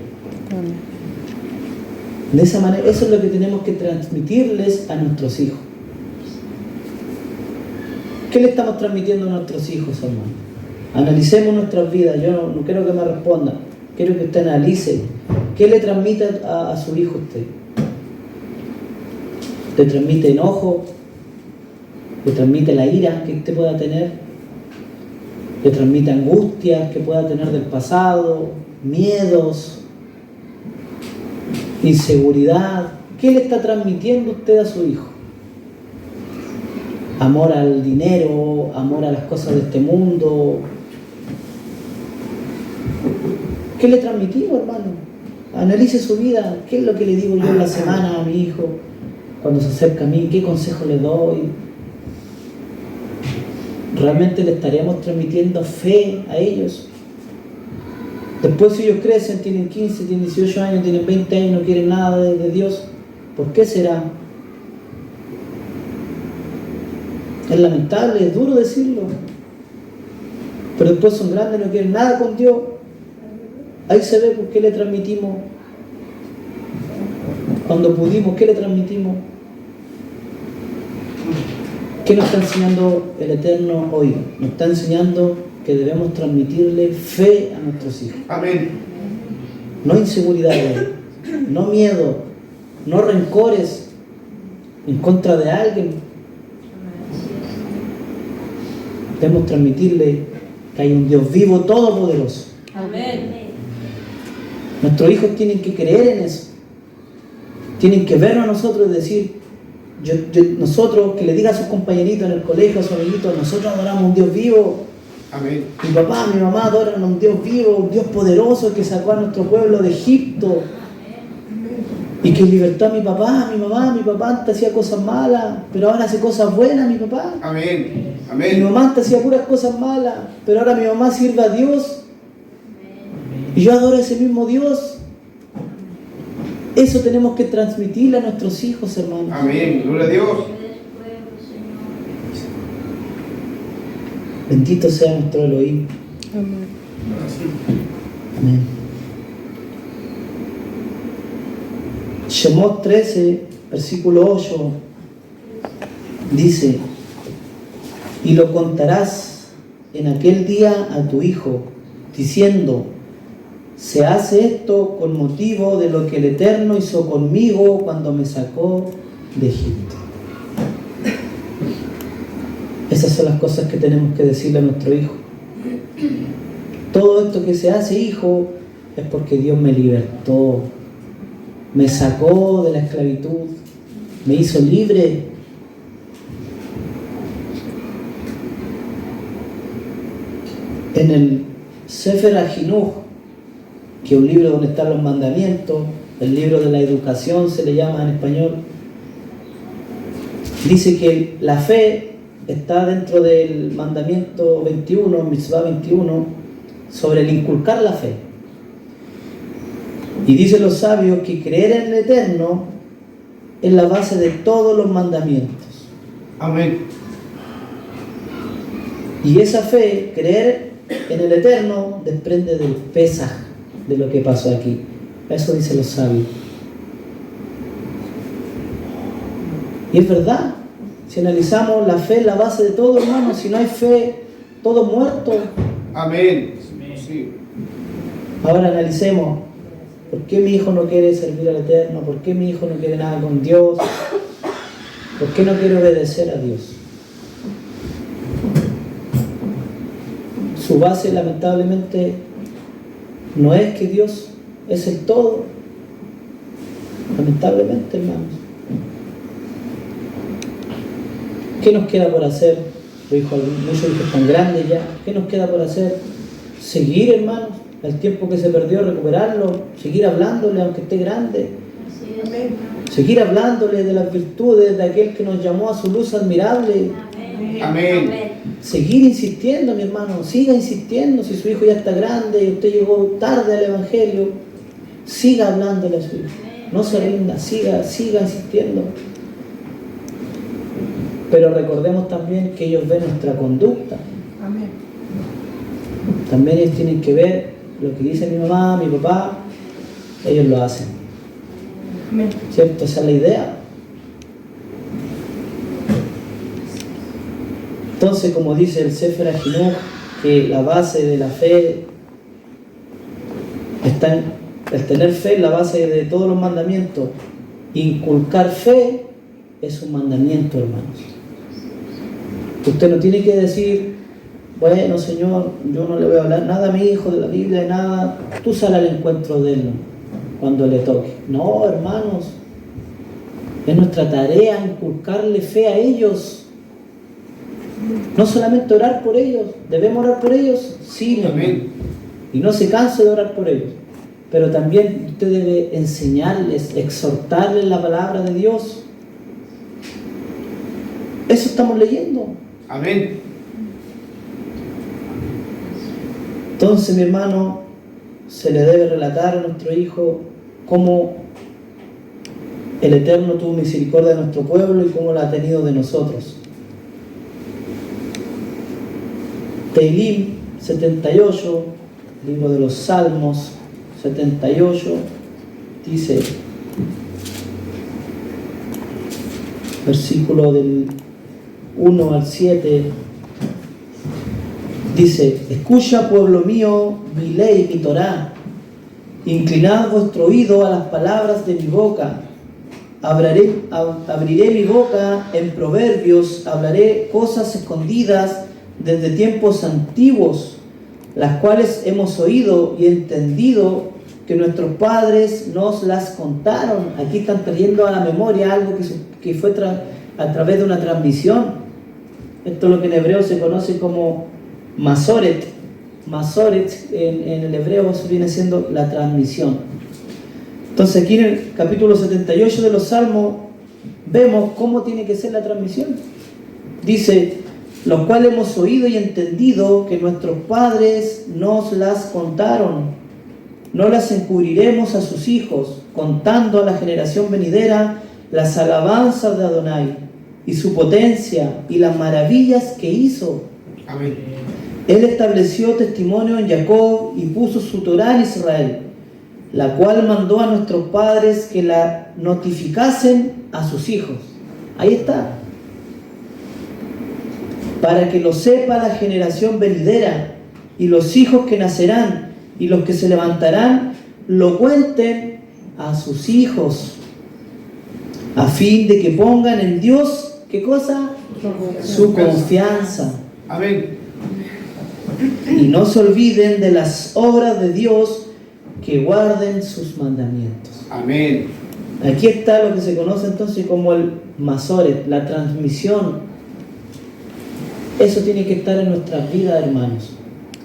De esa manera, eso es lo que tenemos que transmitirles a nuestros hijos. ¿Qué le estamos transmitiendo a nuestros hijos, hermano? Analicemos nuestras vidas. Yo no quiero que me respondan, quiero que usted analice. ¿Qué le transmite a su hijo usted? ¿Le transmite enojo? ¿Le transmite la ira que usted pueda tener? ¿Le transmite angustias que pueda tener del pasado? ¿Miedos? ¿Inseguridad? ¿Qué le está transmitiendo usted a su hijo? ¿Amor al dinero? ¿Amor a las cosas de este mundo? ¿Qué le transmitimos, hermano? Analice su vida. ¿Qué es lo que le digo yo en la semana a mi hijo cuando se acerca a mí? ¿Qué consejo le doy? ¿Realmente le estaríamos transmitiendo fe a ellos? Después, si ellos crecen, tienen 15, tienen 18 años, tienen 20 años, no quieren nada de Dios, ¿por qué será? Es lamentable, es duro decirlo, pero después son grandes, no quieren nada con Dios. Ahí se ve por qué le transmitimos. Cuando pudimos, ¿qué le transmitimos? ¿Qué nos está enseñando el Eterno hoy? Nos está enseñando que debemos transmitirle fe a nuestros hijos. Amén. No inseguridades, no miedo, no rencores en contra de alguien. Debemos transmitirle que hay un Dios vivo, todopoderoso. Amén. Nuestros hijos tienen que creer en eso. Tienen que vernos a nosotros y decir, nosotros, que le diga a sus compañeritos en el colegio, a sus amiguitos, nosotros adoramos a un Dios vivo. Amén. Mi papá, mi mamá adoran a un Dios vivo, un Dios poderoso que sacó a nuestro pueblo de Egipto. Y que libertó a mi papá, mi mamá. Mi papá antes hacía cosas malas, pero ahora hace cosas buenas, mi papá. Amén. Mi Amén. mamá antes hacía puras cosas malas, pero ahora mi mamá sirve a Dios. Y yo adoro a ese mismo Dios. Eso tenemos que transmitirle a nuestros hijos, hermanos. Amén. Gloria a Dios. Bendito sea nuestro Elohim. Amén. Amén. Shemot 13, versículo 8, dice: y lo contarás en aquel día a tu hijo, diciendo: se hace esto con motivo de lo que el Eterno hizo conmigo cuando me sacó de Egipto. Esas son las cosas que tenemos que decirle a nuestro hijo. Todo esto que se hace, hijo, es porque Dios me libertó, me sacó de la esclavitud, me hizo libre. En el Sefer HaChinuch, que es un libro donde están los mandamientos, el libro de la educación se le llama en español, dice que la fe está dentro del mandamiento 21, Mitzvah 21, sobre el inculcar la fe. Y dicen los sabios que creer en el Eterno es la base de todos los mandamientos. Amén. Y esa fe, creer en el Eterno, desprende del Pesaj, de lo que pasó aquí. Eso dicen los sabios. Y es verdad. Si analizamos, la fe es la base de todo, hermano. Si no hay fe, todo muerto. Amén. Sí. Ahora analicemos. ¿Por qué mi hijo no quiere servir al Eterno? ¿Por qué mi hijo no quiere nada con Dios? ¿Por qué no quiere obedecer a Dios? Su base, lamentablemente, no es que Dios es el todo. Lamentablemente, hermanos. ¿Qué nos queda por hacer? Muchos hijos tan grandes ya. ¿Qué nos queda por hacer? Seguir, hermanos, el tiempo que se perdió, recuperarlo, seguir hablándole aunque esté grande. Seguir hablándole de las virtudes de aquel que nos llamó a su luz admirable. Amén. Seguir insistiendo, mi hermano, siga insistiendo. Si su hijo ya está grande y usted llegó tarde al Evangelio, siga hablándole a su hijo. No se rinda, siga insistiendo. Pero recordemos también que ellos ven nuestra conducta. Amén. También ellos tienen que ver lo que dice mi mamá, mi papá, ellos lo hacen. Amén. ¿Cierto? Esa es la idea. Entonces, como dice el Sefer HaChinuch, que la base de la fe está en el tener fe, es la base de todos los mandamientos. Inculcar fe es un mandamiento, hermanos. Usted no tiene que decir: bueno, Señor, yo no le voy a hablar nada a mi hijo de la Biblia, de nada. Tú sal al encuentro de él, ¿no?, cuando le toque. No, hermanos. Es nuestra tarea inculcarle fe a ellos. No solamente orar por ellos. ¿Debemos orar por ellos? Sí, mi hermano. Y no se canse de orar por ellos. Pero también usted debe enseñarles, exhortarles la palabra de Dios. Eso estamos leyendo. Amén. Entonces, mi hermano, se le debe relatar a nuestro hijo cómo el Eterno tuvo misericordia de nuestro pueblo y cómo la ha tenido de nosotros. Tehilim 78, libro de los Salmos 78, dice, versículo del 1 al 7, dice: escucha, pueblo mío, mi ley, mi Torá, inclinad vuestro oído a las palabras de mi boca. Abriré mi boca en proverbios, hablaré cosas escondidas desde tiempos antiguos, las cuales hemos oído y entendido que nuestros padres nos las contaron. Aquí están trayendo a la memoria algo que fue a través de una transmisión. Esto es lo que en hebreo se conoce como Masoret. Masoret en el hebreo eso viene siendo la transmisión. Entonces aquí en el capítulo 78 de los Salmos vemos cómo tiene que ser la transmisión. Dice: los cuales hemos oído y entendido que nuestros padres nos las contaron. No las encubriremos a sus hijos, contando a la generación venidera las alabanzas de Adonai y su potencia y las maravillas que hizo. Amén. Él estableció testimonio en Jacob y puso su Torá en Israel, la cual mandó a nuestros padres que la notificasen a sus hijos. Ahí está. Para que lo sepa la generación venidera y los hijos que nacerán y los que se levantarán, lo cuenten a sus hijos, a fin de que pongan en Dios, ¿qué cosa? Su confianza. Amén. Y no se olviden de las obras de Dios, que guarden sus mandamientos. Amén. Aquí está lo que se conoce entonces como el Masoret, la transmisión. Eso tiene que estar en nuestras vidas, hermanos.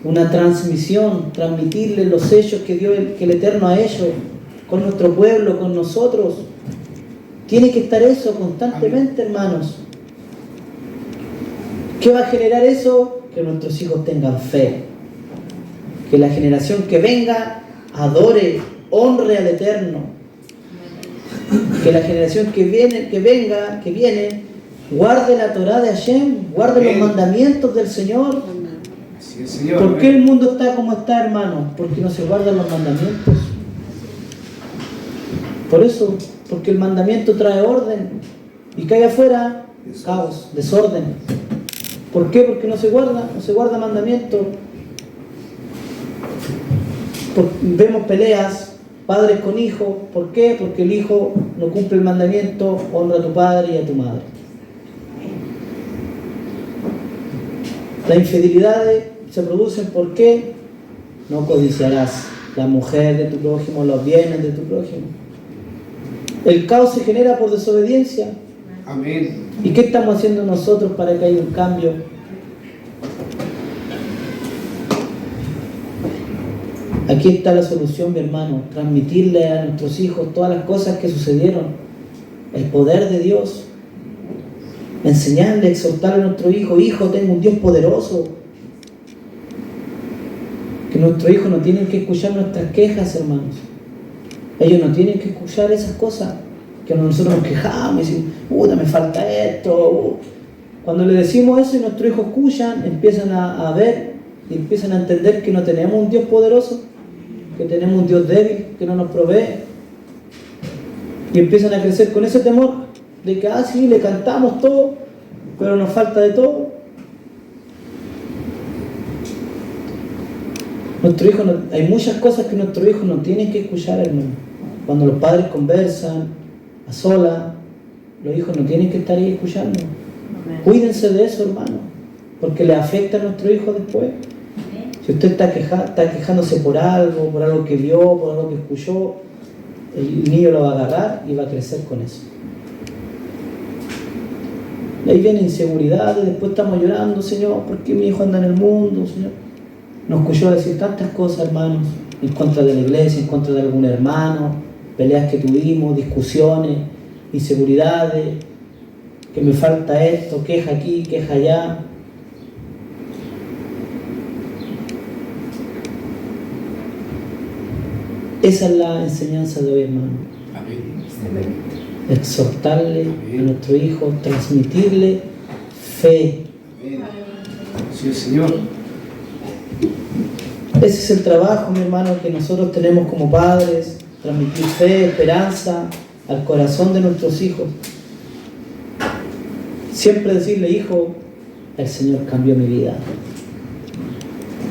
Una transmisión, transmitirle los hechos que Dios, que el Eterno ha hecho con nuestro pueblo, con nosotros. Tiene que estar eso constantemente, hermanos. ¿Qué va a generar eso? Que nuestros hijos tengan fe. Que la generación que venga adore, honre al Eterno. Que la generación que viene, guarde la Torá de Hashem, guarde los mandamientos del Señor. Así es, Señor. ¿Por qué el mundo está como está, hermano? Porque no se guardan los mandamientos. Por eso, porque el mandamiento trae orden. Y que hay afuera, caos, desorden. ¿Por qué? Porque no se guarda mandamiento. Vemos peleas, padres con hijos. ¿Por qué? Porque el hijo no cumple el mandamiento, honra a tu padre y a tu madre. Las infidelidades se producen ¿por qué? No codiciarás la mujer de tu prójimo, los bienes de tu prójimo. El caos se genera por desobediencia. Amén. ¿Y qué estamos haciendo nosotros para que haya un cambio? Aquí está la solución, mi hermano. Transmitirle a nuestros hijos todas las cosas que sucedieron. El poder de Dios. Enseñarle, exhortarle a nuestro hijo. Hijo, tengo un Dios poderoso. Que nuestros hijos no tienen que escuchar nuestras quejas, hermanos. Ellos no tienen que escuchar esas cosas. Que nosotros nos quejamos y decimos, puta, me falta esto. Cuando le decimos eso y nuestros hijos escuchan, empiezan a ver y empiezan a entender que no tenemos un Dios poderoso, que tenemos un Dios débil, que no nos provee. Y empiezan a crecer con ese temor de que, sí, le cantamos todo, pero nos falta de todo. Hay muchas cosas que nuestros hijos no tienen que escuchar, hermano. Cuando los padres conversan a solas, los hijos no tienen que estar ahí escuchando. Cuídense de eso, hermano, porque le afecta a nuestro hijo después. Si usted está quejándose por algo que vio, por algo que escuchó, el niño lo va a agarrar y va a crecer con eso. Y ahí viene inseguridad y después estamos llorando, Señor, ¿por qué mi hijo anda en el mundo, Señor? Nos escuchó decir tantas cosas, hermanos, en contra de la iglesia, en contra de algún hermano, peleas que tuvimos, discusiones, inseguridades, que me falta esto, queja aquí, queja allá. Esa es la enseñanza de hoy, hermano. Amén. Exhortarle a nuestro hijo, transmitirle fe. Amén. Sí, Señor. Ese es el trabajo, mi hermano, que nosotros tenemos como padres, transmitir fe, esperanza al corazón de nuestros hijos. Siempre decirle, hijo, el Señor cambió mi vida.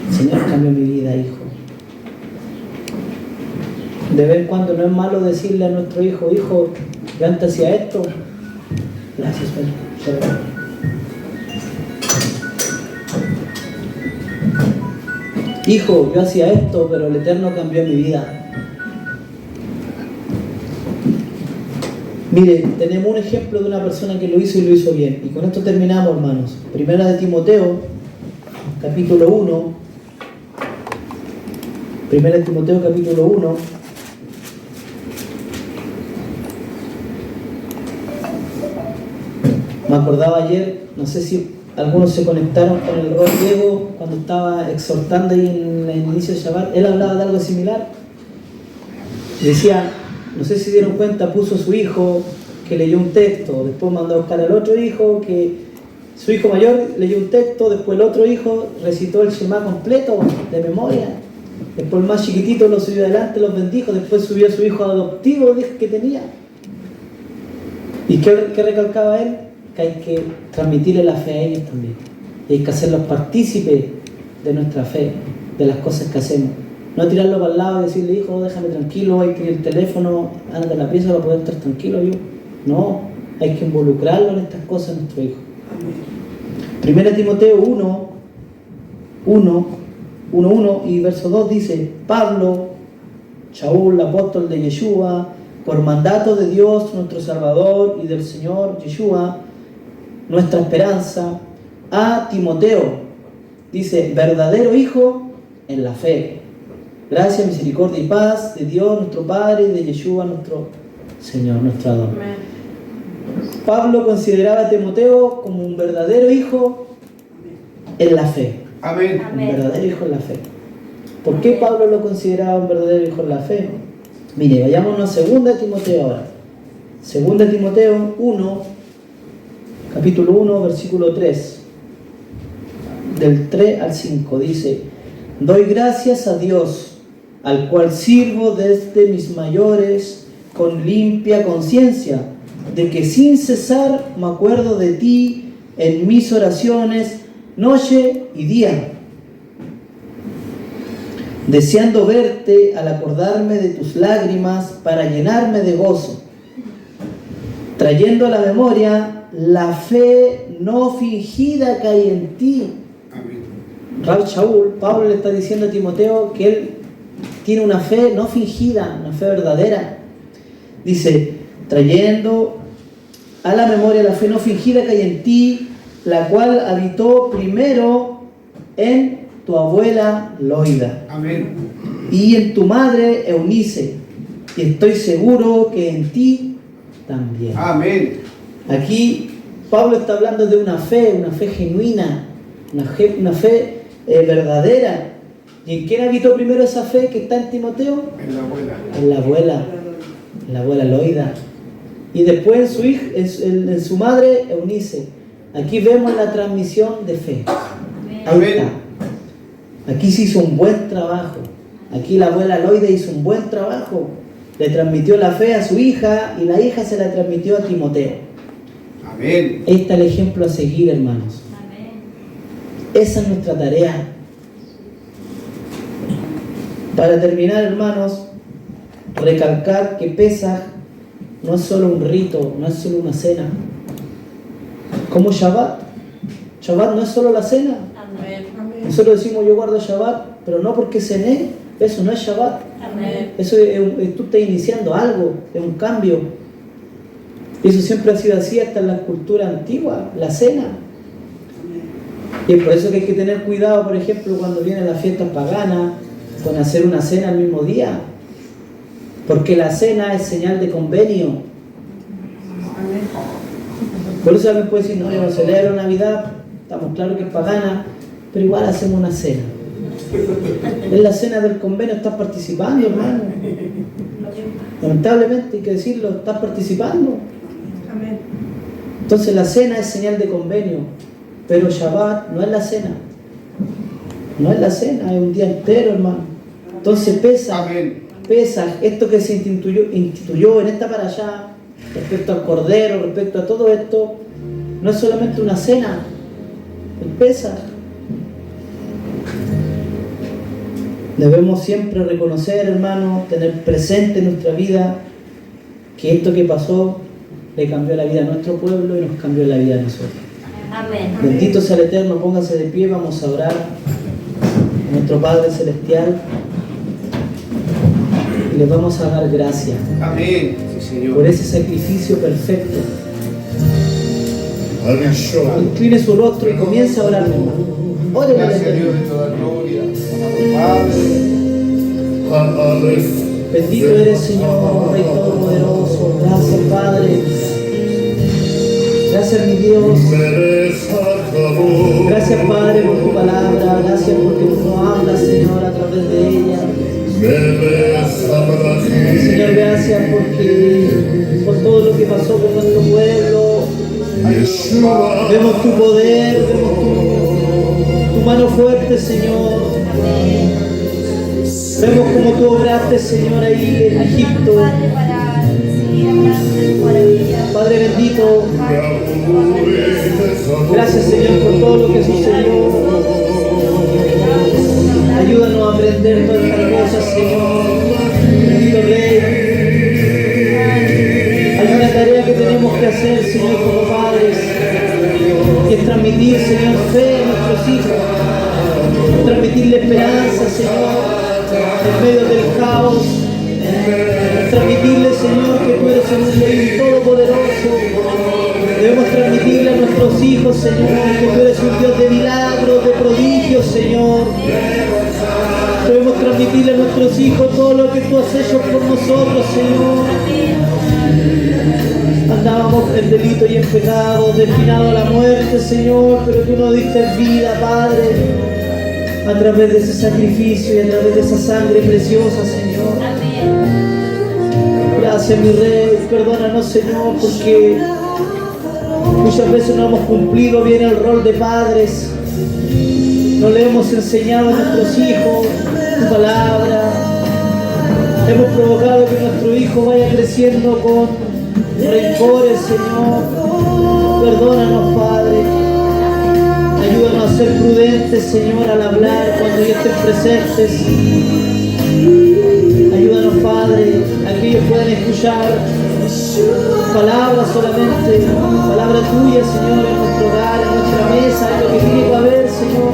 El Señor cambió mi vida, hijo. De vez en cuando no es malo decirle a nuestro hijo, hijo, levanta hacia esto. Gracias, Pedro. Hijo, yo hacía esto, pero el Eterno cambió mi vida. Mire, tenemos un ejemplo de una persona que lo hizo y lo hizo bien. Y con esto terminamos, hermanos. Primera de Timoteo, capítulo 1. Primera de Timoteo, capítulo 1. Me acordaba ayer, no sé si algunos se conectaron con el Rol Diego cuando estaba exhortando ahí en el inicio de Shabbat. Él hablaba de algo similar. Decía, no sé si dieron cuenta, puso a su hijo que leyó un texto, después mandó a buscar al otro hijo que Su hijo mayor leyó un texto, después el otro hijo recitó el Shema completo de memoria. Después el más chiquitito lo subió adelante, los bendijo, después subió a su hijo adoptivo que tenía. ¿Y qué recalcaba él? Que hay que transmitirle la fe a ellos también. Y hay que hacerlos partícipes de nuestra fe, de las cosas que hacemos. No tirarlo para el lado y decirle, hijo, déjame tranquilo, hay que ir el teléfono, anda a la pieza para poder estar tranquilo yo. No, hay que involucrarlo en estas cosas nuestro hijo. 1 Timoteo 1 y verso 2 dice: Pablo, Shaul, apóstol de Yeshua, por mandato de Dios nuestro Salvador y del Señor Yeshua, nuestra esperanza, a Timoteo, dice, verdadero hijo en la fe. Gracia, misericordia y paz de Dios nuestro Padre y de Yeshua nuestro Señor, nuestro Adón. Pablo consideraba a Timoteo como un verdadero hijo en la fe. Amén. Un verdadero hijo en la fe. ¿Por qué Pablo lo consideraba un verdadero hijo en la fe? Mire, vayámonos a 2 Timoteo ahora. 2 Timoteo 1, capítulo 1, versículo 3. Del 3 al 5 dice: doy gracias a Dios, al cual sirvo desde mis mayores con limpia conciencia, de que sin cesar me acuerdo de ti en mis oraciones, noche y día, deseando verte al acordarme de tus lágrimas para llenarme de gozo, trayendo a la memoria la fe no fingida que hay en ti. Amén. Rab Shaul, Pablo le está diciendo a Timoteo que él tiene una fe no fingida, una fe verdadera. Dice, trayendo a la memoria la fe no fingida que hay en ti, la cual habitó primero en tu abuela Loida. Amén. Y en tu madre Eunice, y estoy seguro que en ti también. Amén. Aquí Pablo está hablando de una fe genuina, una fe verdadera. ¿Y en quién habitó primero esa fe que está en Timoteo? En la abuela. En la abuela Loida. Y después en su hija, en su madre Eunice. Aquí vemos la transmisión de fe. Ahí está. Aquí se hizo un buen trabajo. Aquí la abuela Loida hizo un buen trabajo. Le transmitió la fe a su hija y la hija se la transmitió a Timoteo. Amén. Este es el ejemplo a seguir, hermanos. Esa es nuestra tarea. Para terminar, hermanos, recalcar que Pesaj no es solo un rito, no es solo una cena. Como Shabbat. Shabbat no es solo la cena. Nosotros decimos yo guardo Shabbat, pero no porque cené. Eso no es Shabbat. Eso tú estás iniciando algo, es un cambio. Y eso siempre ha sido así hasta en la cultura antigua, la cena. Y es por eso que hay que tener cuidado, por ejemplo, cuando vienen las fiestas paganas, con hacer una cena el mismo día. Porque la cena es señal de convenio. Por eso alguien puede decir, no, yo no celebro Navidad, estamos claros que es pagana, pero igual hacemos una cena. En la cena del convenio estás participando, hermano. Lamentablemente hay que decirlo, estás participando. Entonces la cena es señal de convenio, pero Shabbat no es la cena. No es la cena, es un día entero, hermano. Entonces Pesaj, esto que se instituyó en esta para allá, respecto al cordero, respecto a todo esto, no es solamente una cena, el Pesaj. Debemos siempre reconocer, hermano, tener presente en nuestra vida que esto que pasó le cambió la vida a nuestro pueblo y nos cambió la vida a nosotros. Amén. Bendito sea el Eterno, póngase de pie, vamos a orar a nuestro Padre Celestial y le vamos a dar gracias. Amén. Sí, Señor. Por ese sacrificio perfecto. Incline su rostro y comienza a orar, hermano. Órale al Gracias, Dios Eterno. de toda gloria. Amado Padre. Bendito eres, Señor, Rey Todopoderoso. Gracias, Padre. Gracias, mi Dios. Gracias, Padre, por tu palabra. Gracias porque tú nos hablas, Señor, a través de ella. Señor, gracias por todo lo que pasó con nuestro pueblo. Vemos tu poder, vemos tu mano fuerte, Señor. Vemos como tú obraste, Señor, ahí en Egipto. Padre bendito, gracias, Señor, por todo lo que sucedió. Ayúdanos a aprender todas estas cosas, Señor. Bendito Rey. Hay una tarea que tenemos que hacer, Señor, como padres, y es transmitir, Señor, fe a nuestros hijos, transmitirle esperanza, Señor, en medio del caos, transmitirle, Señor, que tú eres un Rey todopoderoso. Debemos transmitirle a nuestros hijos, Señor, que tú eres un Dios de milagros, de prodigios, Señor. Debemos transmitirle a nuestros hijos todo lo que tú has hecho por nosotros, Señor. Andábamos en delito y en pecado, destinados a la muerte, Señor, pero tú nos diste vida, Padre, a través de ese sacrificio y a través de esa sangre preciosa, Señor. Gracias, mi Rey. Perdónanos, Señor, porque muchas veces no hemos cumplido bien el rol de padres. No le hemos enseñado a nuestros hijos tu palabra. Hemos provocado que nuestro hijo vaya creciendo con rencores, Señor. Perdónanos, Padre. Ayúdanos a ser prudentes, Señor, al hablar cuando ya estén presentes. Ayúdanos, Padre, a que ellos puedan escuchar palabras solamente, palabra tuya, Señor, en nuestro hogar, en nuestra mesa, en lo que tiene que haber, Señor.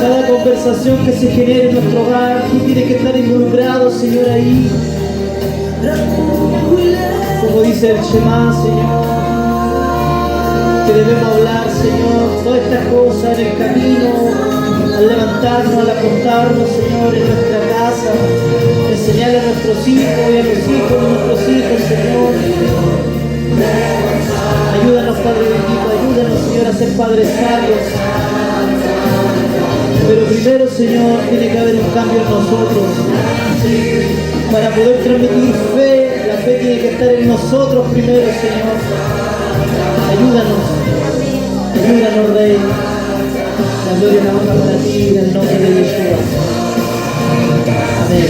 Cada conversación que se genere en nuestro hogar, tú tienes que estar involucrado, Señor, ahí. Como dice el Shema, Señor, que debemos hablar, Señor, todas estas cosas en el camino, al levantarnos, al acostarnos, Señor, en nuestra casa, enseñarle a nuestros hijos y a los hijos de nuestros hijos, Señor. Ayúdanos, Padre bendito, ayúdanos, Señor, a ser padres sabios. Pero primero, Señor, tiene que haber un cambio en nosotros. Para poder transmitir fe, la fe tiene que estar en nosotros primero, Señor. Ayúdanos, ayúdanos, Rey. La gloria y la honra para ti, en el nombre de Yeshua. Amén.